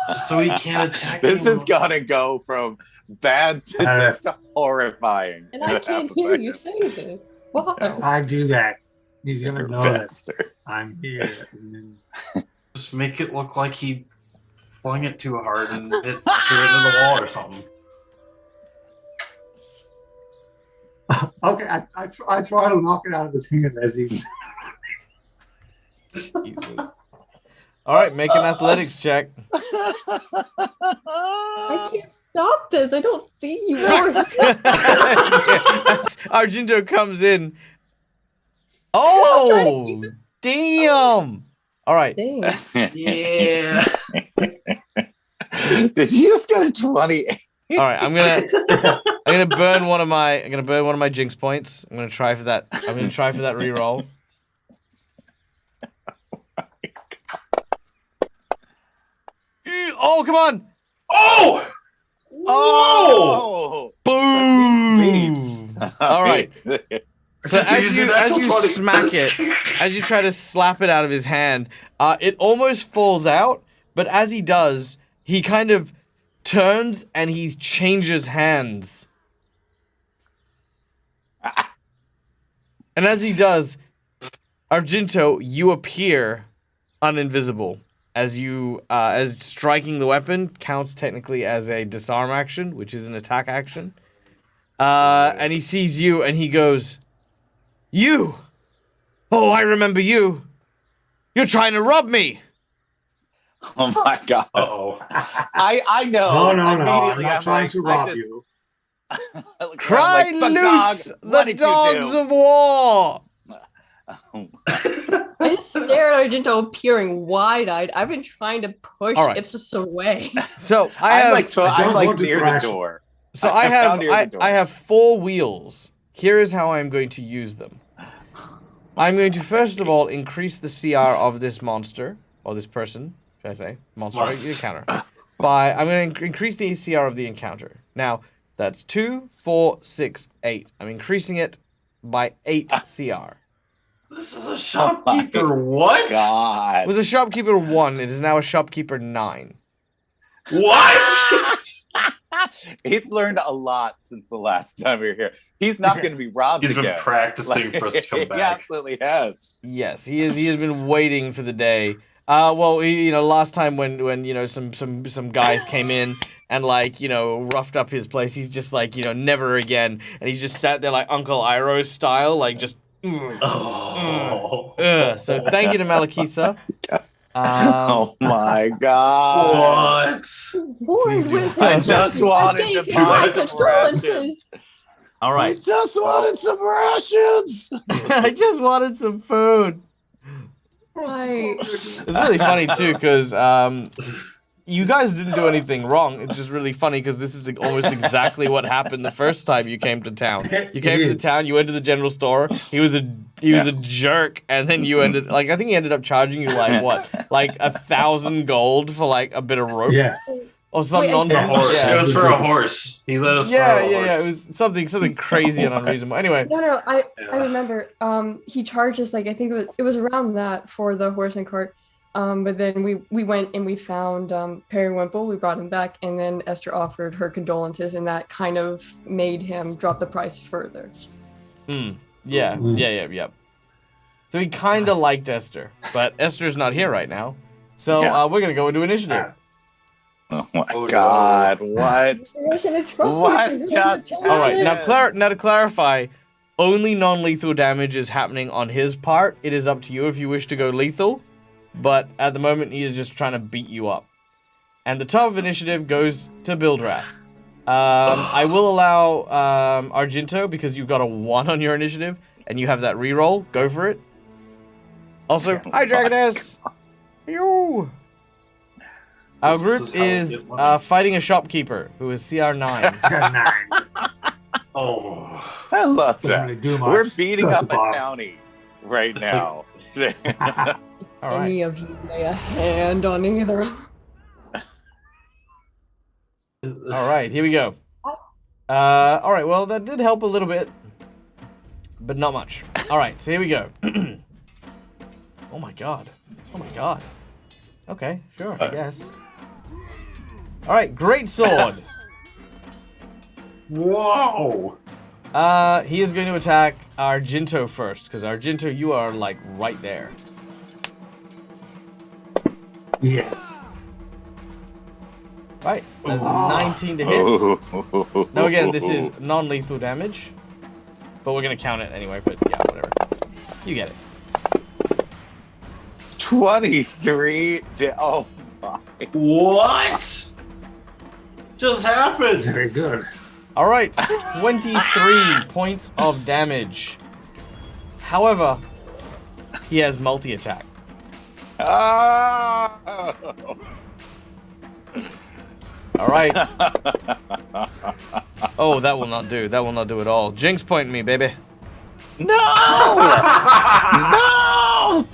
just so he can't attack This you." is gonna go from bad to just horrifying. And I can't hear you say this. Why? If I do that, he's gonna know that Bastard. I'm here. And then Just make it look like he flung it too hard and it threw it into the wall or something. okay, I try to knock it out of his hand as he's. Jesus. All right, make an athletics check. I can't stop this. I don't see you. As Argento comes in. Oh, damn! All right. Dang. Yeah. Did you just get a 20? All right, I'm gonna burn one of my jinx points. I'm gonna try for that reroll. Oh, come on! Oh! Oh! Boom! Beeps. All right. So as you Natural 20. smack it, as you try to slap it out of his hand, it almost falls out. But as he does, he kind of turns and he changes hands. And as he does, Argento, you appear uninvisible. As striking the weapon counts technically as a disarm action, which is an attack action. And he sees you and he goes, "You! Oh, I remember you! You're trying to rob me!" Oh my god. Uh-oh. I know. No, I'm Immediately, not trying like, to I rob just- you. I look around Cry like, "The loose, dog, what the did dogs you do?" of war! I just stare at Argento appearing wide-eyed. I've been trying to push All right. Ipsos away. So I'm I like want to near the crash. door. have Near the door. I have 4 wheels. Here is how I'm going to use them. I'm going to first of all increase the CR of this monster or this person, should I say, monster, Monster. the encounter. I'm going to increase the CR of the encounter. Now that's 2, 4, 6, 8. I'm increasing it by 8 CR. This is a shopkeeper. What? It God. was a shopkeeper 1. It is now a shopkeeper 9. What? He's learned a lot since the last time we were here. He's not going to be robbed He's been again. practicing for us to come He back. absolutely has. Yes, he is. He has been waiting for the day. Last time when some guys came in and roughed up his place, he's just never again, and he's just sat there like Uncle Iroh style, like just Oh. So thank you to Malakisa. Oh my god. What? Warned do. with I him. just I wanted gave to you my buy some condolences. All I right. just wanted some rations. I just wanted some food. Right. It's really funny too, because you guys didn't do anything wrong. It's just really funny because this is almost exactly what happened the first time you came to town. You came to the town, you went to the general store. He was a jerk, and then you ended I think he ended up charging you like what, like 1,000 gold for like a bit of rope. Yeah. Or some Wait, nonsense. Horse. Yeah. It was for a horse. He let us Yeah, borrow a horse. It was something crazy and unreasonable. Anyway, No. I remember. He charged us like I think it was around that for the horse and cart. But then we went and we found Periwinkle. We brought him back, and then Esther offered her condolences, and that kind of made him drop the price further. Yeah. So he kind of liked Esther, but Esther's not here right now. So we're gonna go into initiative. Oh my god, what? You're not gonna trust What me 'cause just you're All right, happened? now to clarify, only non-lethal damage is happening on his part. It is up to you if you wish to go lethal, but at the moment he is just trying to beat you up. And the top of initiative goes to Bildrath. I will allow Argento because you've got a 1 on your initiative and you have that reroll. Go for it. Also, hi Dragoness. Yo. Our group This is how we is get money. fighting a shopkeeper who is CR9. Oh. I love Doesn't that. really do much. We're beating Just up a the bottom. townie right It's now. All right. Any of you lay a hand on either. All right, here we go. All right, well, that did help a little bit, but not much. All right, so here we go. Oh my god. Oh my god. Okay, sure, I guess. All right, great sword. Whoa. He is going to attack Argento first, because Argento, you are like right there. Yes. Right, that's 19 to hit. Now again, this is non-lethal damage, but we're gonna count it anyway. But yeah, whatever. You get it. 23. Oh my. What? Just happened? Very good. All right, 23 points of damage. However, he has multi-attack. Oh. All right. Oh, that will not do. That will not do at all. Jinx point me, baby. No! No!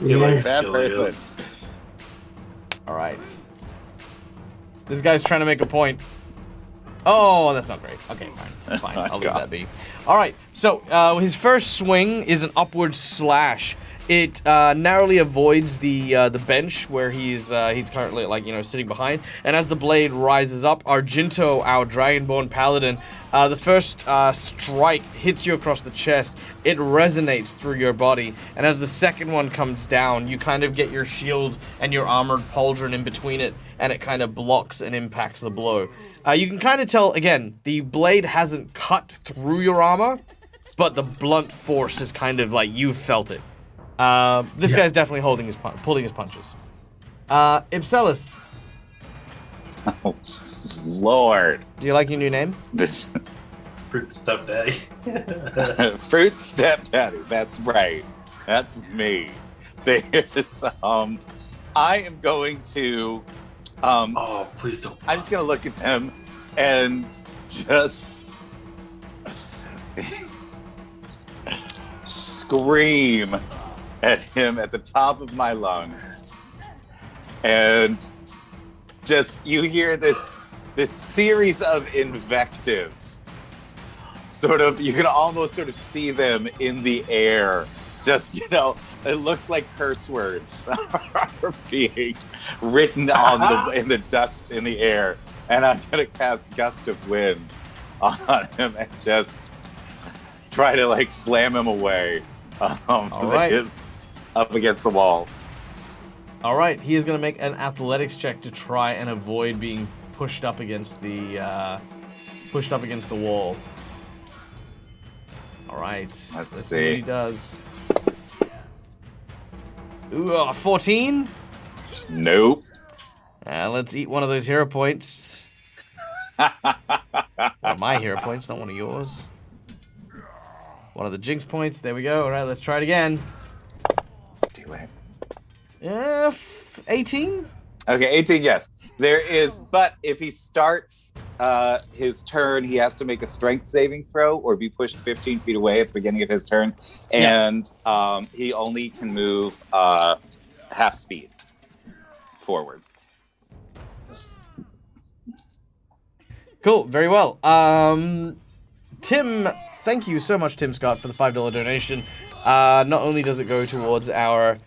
You're like Yes. that Really person. is. All right. This guy's trying to make a point. Oh, that's not great. Okay, fine. Fine. I'll leave that be. All right. So his first swing is an upward slash. It narrowly avoids the bench where he's currently sitting behind, and as the blade rises up, Argento, our Dragonborn Paladin, the first strike hits you across the chest. It resonates through your body, and as the second one comes down, you kind of get your shield and your armored pauldron in between it, and it kind of blocks and impacts the blow. You can kind of tell, again, the blade hasn't cut through your armor, but the blunt force is kind of like you've felt it. This guy's definitely pulling his punches. Ipselis, Oh, Lord. do you like your new name? This Fruit stepdaddy. fruit stepdaddy. That's right. That's me. There's I am going to Oh, please don't. I'm just gonna look at them and just scream at him at the top of my lungs, and just you hear this series of invectives. Sort of, you can almost sort of see them in the air. Just, it looks like curse words are being written in the dust in the air. And I'm gonna cast Gust of Wind on him and just try to slam him away. All right. Is up against the wall. All right, he is going to make an athletics check to try and avoid being pushed up against the wall. All right. Let's see what he see. does. Ooh, 14. Nope. Let's eat one of those hero points. One of my hero points, not one of yours. One of the jinx points. There we go. All right, let's try it again. Do it. 18. Okay, 18, yes. There is, but if he starts his turn, he has to make a strength saving throw or be pushed 15 feet away at the beginning of his turn. And he only can move half speed forward. Cool, very well. Tim, thank you so much, Tim Scott, for the $5 donation. Not only does it go towards our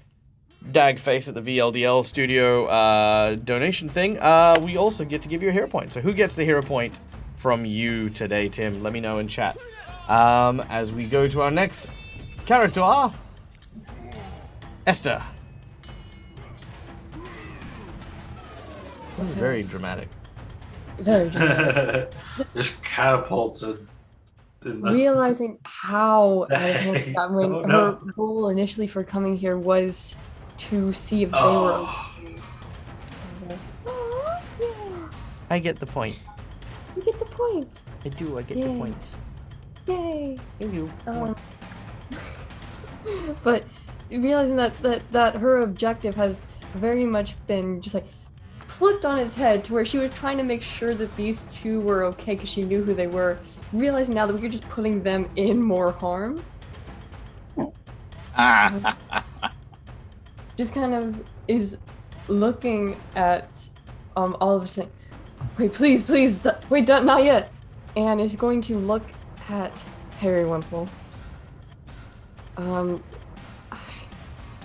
Dag Face at the VLDL studio donation thing, we also get to give you a hero point. So who gets the hero point from you today, Tim? Let me know in chat. As we go to our next character, Esther. This is very dramatic. Very dramatic. Just catapulted. Realizing how out of hand she got when Oh, no. her goal initially for coming here was to see if they Oh. were. I get the point. You get the point. I do, I get the Yay. point. Yay. Thank you. But realizing that her objective has very much been just like flipped on its head to where she was trying to make sure that these two were okay because she knew who they were. Realizing now that we were just putting them in more harm. Just kind of is looking at all of it saying, wait, please, wait, not yet. And is going to look at Periwinkle.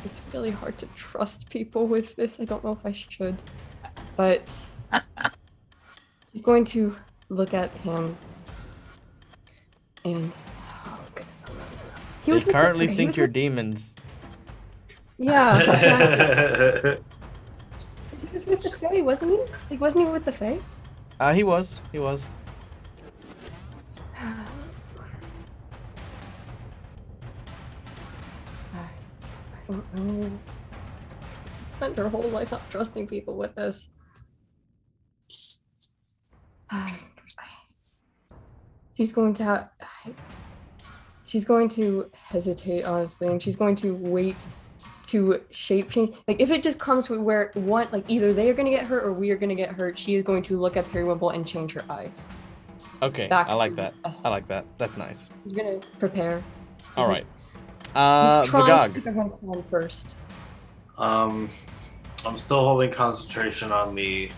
It's really hard to trust people with this. I don't know if I should. But she's going to look at him and They currently think you're demons. Yeah, exactly. He was with the Fae, wasn't he? Like, wasn't he with the Fae? He was. He was. I don't know. Spent her whole life not trusting people with this. She's going to she's going to hesitate, honestly, and she's going to wait to shape change. Like, if it just comes to where one, like, either they are going to get hurt or we are going to get hurt, she is going to look at Periwinkle and change her eyes. Okay, Back I like to that. Esther. I like that. That's nice. She's going to prepare. All right. Let's try Vagog. to keep everyone calm first. I'm still holding concentration on the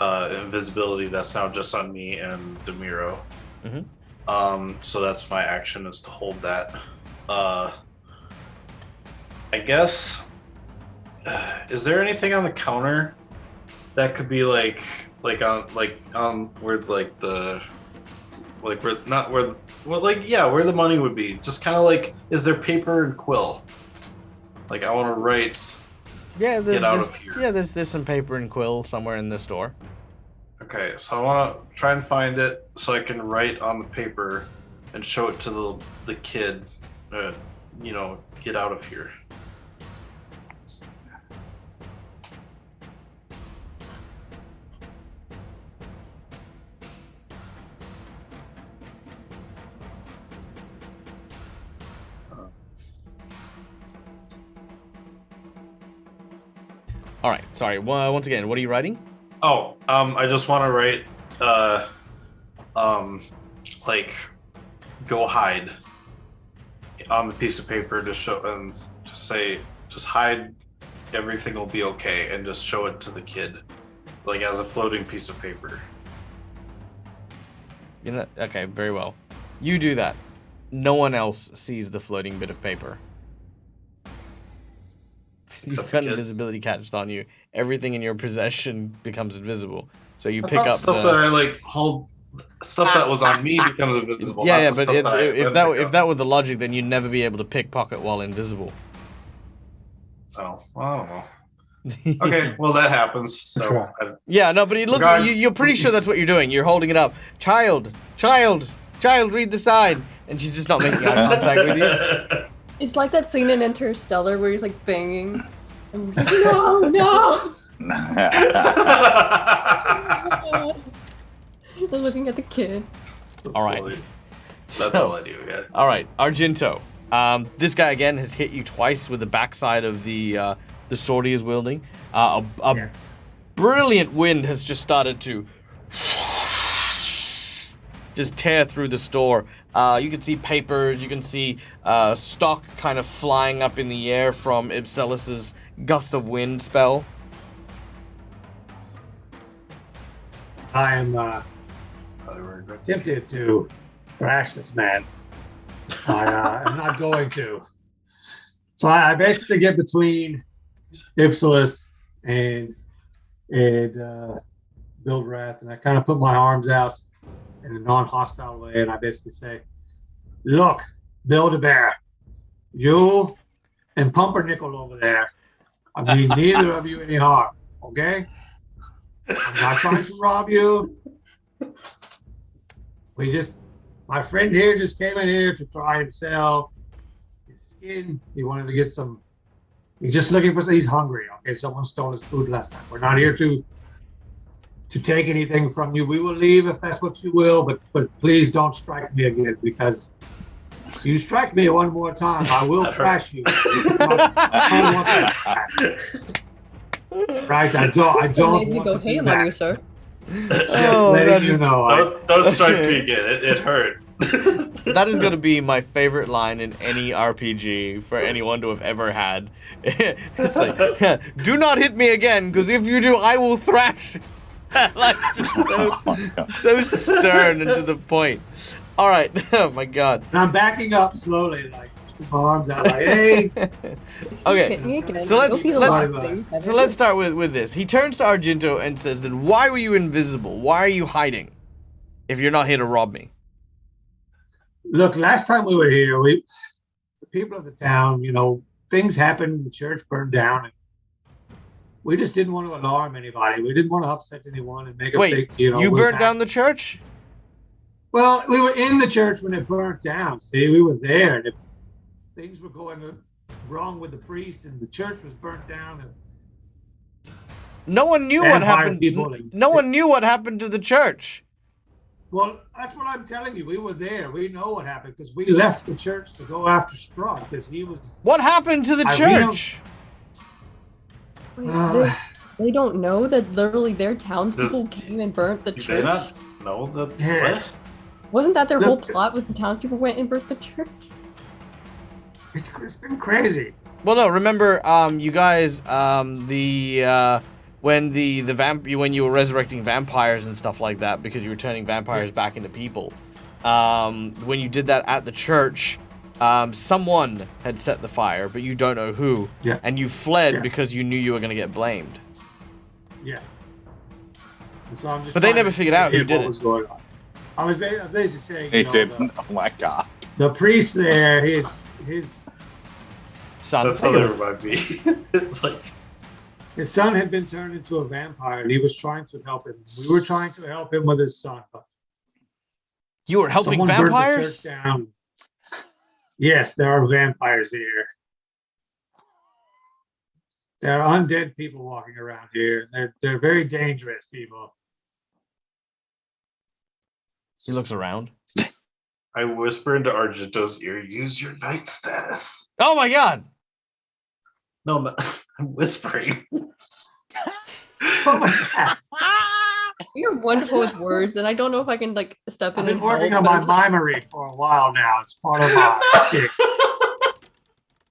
invisibility that's now just on me and Demiro. Mhm. So that's my action, is to hold that. I guess. Is there anything on the counter that could be like on where like the where not where well like yeah where the money would be? Just kind of like, is there paper and quill? Like, I want to write. Yeah, Get out of here. Yeah, there's some paper and quill somewhere in the store. Okay, so I want to try and find it so I can write on the paper and show it to the kid. Get out of here. All right. Sorry. Once again, what are you writing? Oh, I just want to write, like, go hide on the piece of paper to show, and just say, just hide, everything will be okay, and just show it to the kid, like, as a floating piece of paper. Okay, very well. You do that. No one else sees the floating bit of paper. You've Except got the kid. invisibility catched on you. Everything in your possession becomes invisible. So you I pick thought up stuff that I like hold. Stuff that was on me becomes invisible. Yeah, not yeah, the but stuff that I if then pick up. that were the logic, then you'd never be able to pickpocket while invisible. Oh, I don't know. Okay, well that happens. So Sure. Yeah, no, but God. you're pretty sure that's what you're doing. You're holding it up. Child, read the sign. and she's just not making eye contact with you. It's like that scene in Interstellar where he's like banging. And we're like, no. They're looking at the kid. All right. That's all I do. Yeah. All right, Argento. This guy again has hit you twice with the backside of the sword he is wielding. A Yes. brilliant wind has just started to just tear through the store. You can see papers, you can see stock kind of flying up in the air from Ipselis's gust of wind spell. I am tempted to thrash this man. I am not going to. So I basically get between Ipsilis and Buildwrath, and I kind of put my arms out in a non-hostile way, and I basically say, "Look, Build-A-Bear, you and Pumpernickel over there, I mean neither of you any harm, okay? I'm not trying to rob you. My friend here just came in here to try and sell his skin. He wanted to get some, he's just looking for, he's hungry, okay? Someone stole his food last night. We're not here to take anything from you. We will leave if that's what you will, but please don't strike me again, because if you strike me one more time, I will crash you. Right? I don't Maybe want go to do ham that. on you, sir. Just Oh, that letting you is- know. Don't strike me again. It hurt. That is going to be my favorite line in any RPG for anyone to have ever had. It's like, do not hit me again, because if you do, I will thrash. Like, just so stern and to the point. All right. Oh my God. And I'm backing up slowly, like with my arms out, like, hey. Okay. Hit me again. So let's- It'll be the let's- last thing ever. So let's start with this. He turns to Argento and says, "Then why were you invisible? Why are you hiding? If you're not here to rob me." Look, last time we were here, the people of the town, things happened. The church burned down, and we just didn't want to alarm anybody. We didn't want to upset anyone and make a Wait, big, you burnt down the church? Well, we were in the church when it burnt down. See, we were there, and things were going wrong with the priest, and the church was burnt down. And No one knew what Vampire happened. people. No one knew what happened to the church. Well, that's what I'm telling you. We were there. We know what happened because we left the church to go after Strahd because he was. What happened to the I church? Wait, they don't know that literally their townspeople Does- came and burnt the Do church. they not know that? Yeah. What? Wasn't that their whole Look- plot? Was the townspeople went and burnt the church? It's been crazy. Well, no. Remember, you guys, when when you were resurrecting vampires and stuff like that, because you were turning vampires back into people. When you did that at the church, someone had set the fire, but you don't know who. Yeah. And you fled Yeah. because you knew you were going to get blamed. Yeah. And so I'm just But they trying never to figured out who figure did what it. was going on. I was basically saying, They didn't. Oh my God. the priest there, his Son. That's how they remind me. It's like son had been turned into a vampire, and he was trying to help him. We were trying to help him with his son, but You were helping someone burned the vampires? church down. Yes, there are vampires here. There are undead people walking around here. They're very dangerous people. He looks around. I whisper into Argento's ear, "Use your knight status." Oh my God! No, I'm whispering. Oh my God. You're wonderful with words, and I don't know if I can step in I've been and working on help. my but mimery for a while now. It's part of my gig.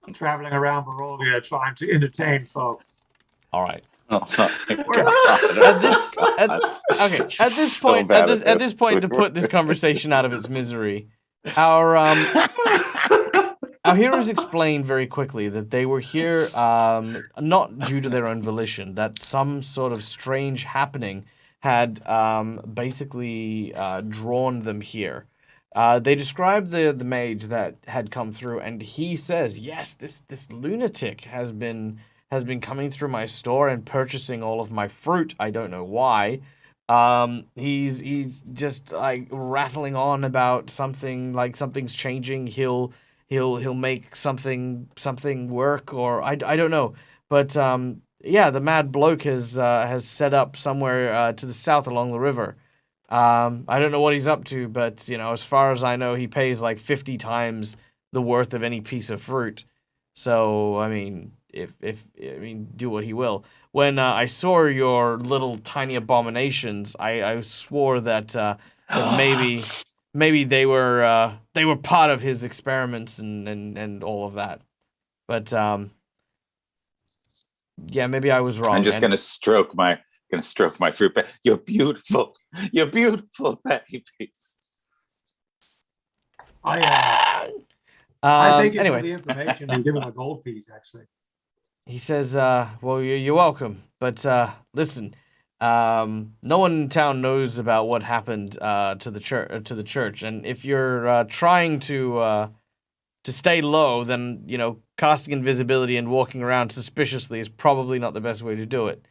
I'm traveling around Barovia trying to entertain folks. All right. Oh my At God. this, okay. At this So point, bad at this point, to put this conversation out of its misery, our heroes explained very quickly that they were here not due to their own volition. That some sort of strange happening had basically drawn them here. They described the mage that had come through, and he says, "Yes, this lunatic has been coming through my store and purchasing all of my fruit. I don't know why. He's just like rattling on about something, like something's changing. He'll make something work, or I don't know. But yeah, the mad bloke has set up somewhere to the south along the river. I don't know what he's up to, but as far as I know, he pays like 50 times the worth of any piece of fruit. So I mean, if do what he will. When I saw your little tiny abominations, I swore that maybe they were part of his experiments and all of that. But yeah, maybe I was wrong. I'm just gonna stroke my fruit. You're beautiful, babies. I thank you for the information and give him a gold piece. Actually, he says, "Well, you're welcome, but listen, no one in town knows about what happened to the church, and if you're trying to stay low, then casting invisibility and walking around suspiciously is probably not the best way to do it.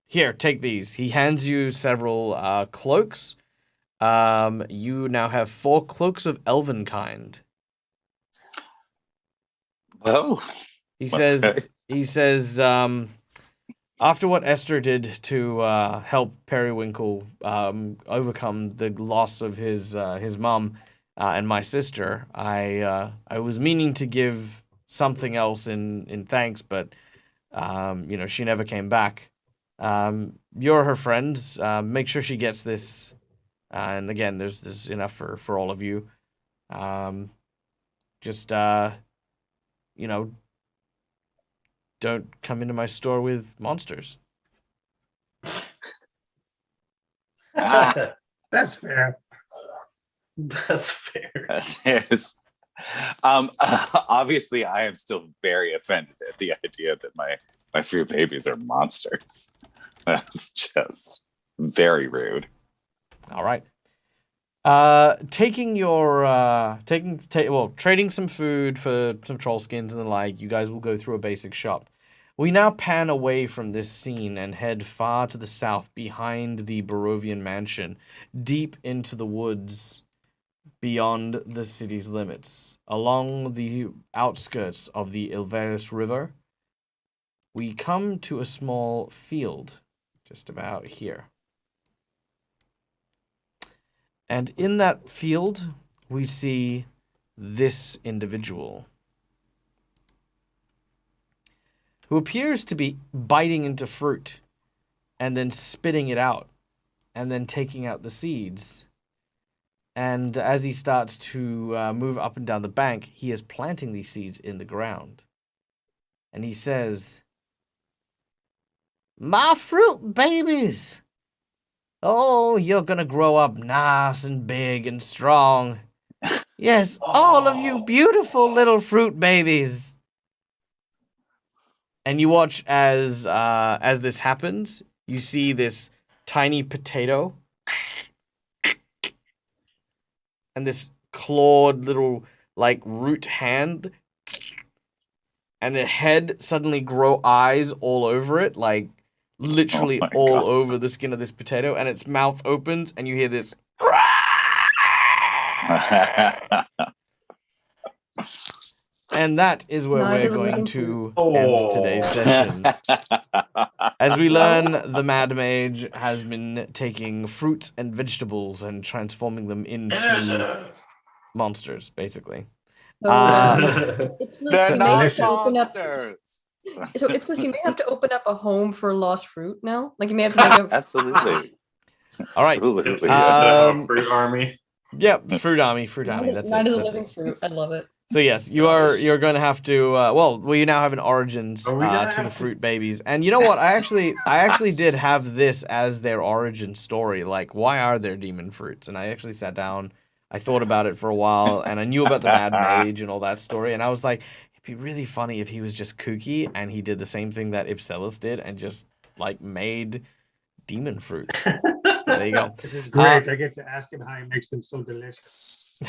Here, take these." He hands you several cloaks. You now have 4 cloaks of elven kind. Oh, He says, after what Esther did to help Periwinkle overcome the loss of his mom and my sister, I was meaning to give something else in thanks, but she never came back. You're her friends. Make sure she gets this. And again, there's enough for all of you. Just don't come into my store with monsters. that's fair. That's fair. Yes. Obviously, I am still very offended at the idea that my fruit babies are monsters. That's just very rude. All right. Trading some food for some troll skins and the like, you guys will go through a basic shop. We now pan away from this scene and head far to the south behind the Barovian mansion, deep into the woods beyond the city's limits. Along the outskirts of the Ilveris River, we come to a small field, just about here. And in that field, we see this individual, who appears to be biting into fruit and then spitting it out and then taking out the seeds. And as he starts to move up and down the bank, he is planting these seeds in the ground. And he says, "My fruit babies! Oh, you're gonna grow up nice and big and strong. Yes, all of you beautiful little fruit babies." And you watch as this happens. You see this tiny potato and this clawed little root hand, and the head suddenly grow eyes all over it, literally all over the skin of this potato, and its mouth opens and you hear this. And that is where we're going to end today's session. As we learn, the Mad Mage has been taking fruits and vegetables and transforming them into monsters, basically. So, They're not monsters. So Iplis, you may have to open up a home for lost fruit now. You may have to make a Absolutely. All right. Absolutely. Fruit army. Yep, fruit army. That's Night it. of the That's living it. fruit. I love it. So yes, you're going to have to. You now have an origins to the fruit babies, and you know what? I actually did have this as their origin story. Why are there demon fruits? And I actually sat down. I thought about it for a while, and I knew about the Mad Mage and all that story, and I was like, it'd be really funny if he was just kooky and he did the same thing that Ipselis did and just made demon fruit. So there you go. This is great. I get to ask him how he makes them so delicious.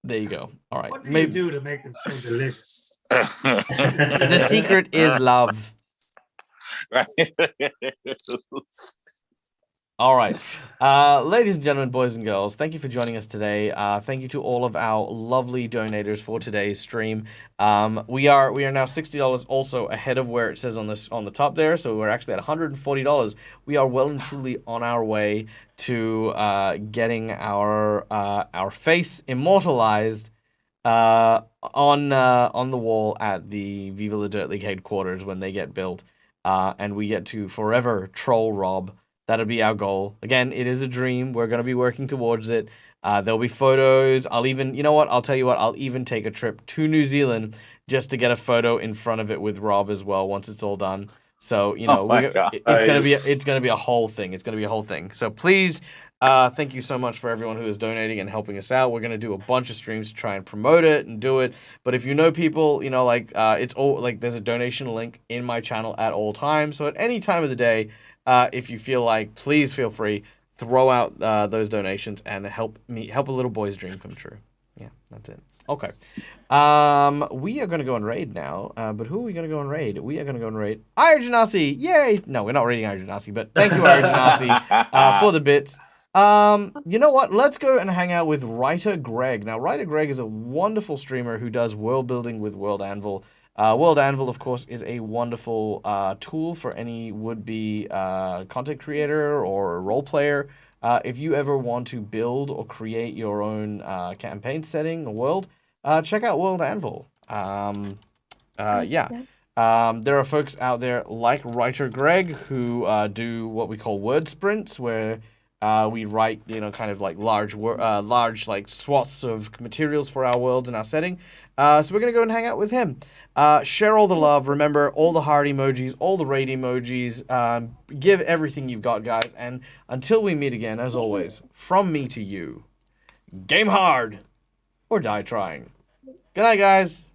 There you go. All right. What do you do to make them so delicious? The secret is love. Right. All right. Ladies and gentlemen, boys and girls, thank you for joining us today. Thank you to all of our lovely donators for today's stream. We are now $60 also ahead of where it says on the top there, so we're actually at $140. We are well and truly on our way to getting our face immortalized on the wall at the Viva La Dirt League headquarters when they get built, and we get to forever troll Rob. That'll be our goal. Again, it is a dream. We're going to be working towards it. There'll be photos. I'll even take a trip to New Zealand just to get a photo in front of it with Rob as well once it's all done. So, Oh my God. it's gonna be a whole thing. It's gonna be a whole thing. So please, thank you so much for everyone who is donating and helping us out. We're gonna do a bunch of streams to try and promote it and do it. But if you know people, it's all like there's a donation link in my channel at all times. So at any time of the day, if you feel like, please feel free, throw out those donations and help a little boy's dream come true. Yeah, that's it. Okay. We are going to go and raid now, but who are we going to go and raid? We are going to go and raid Ayurjanasi. Yay! No, we're not raiding Ayurjanasi, but thank you, Ayurjanasi, for the bits. You know what? Let's go and hang out with Writer Greg. Now, Writer Greg is a wonderful streamer who does world building with World Anvil. World Anvil, of course, is a wonderful tool for any would-be content creator or role player. If you ever want to build or create your own campaign setting or world, check out World Anvil. Yeah. There are folks out there like Writer Greg who do what we call word sprints, where we write, kind of like large like swaths of materials for our worlds and our setting. So we're gonna go and hang out with him. Share all the love. Remember all the heart emojis, all the raid emojis. Give everything you've got, guys. And until we meet again, as always, from me to you, game hard or die trying. Good night, guys.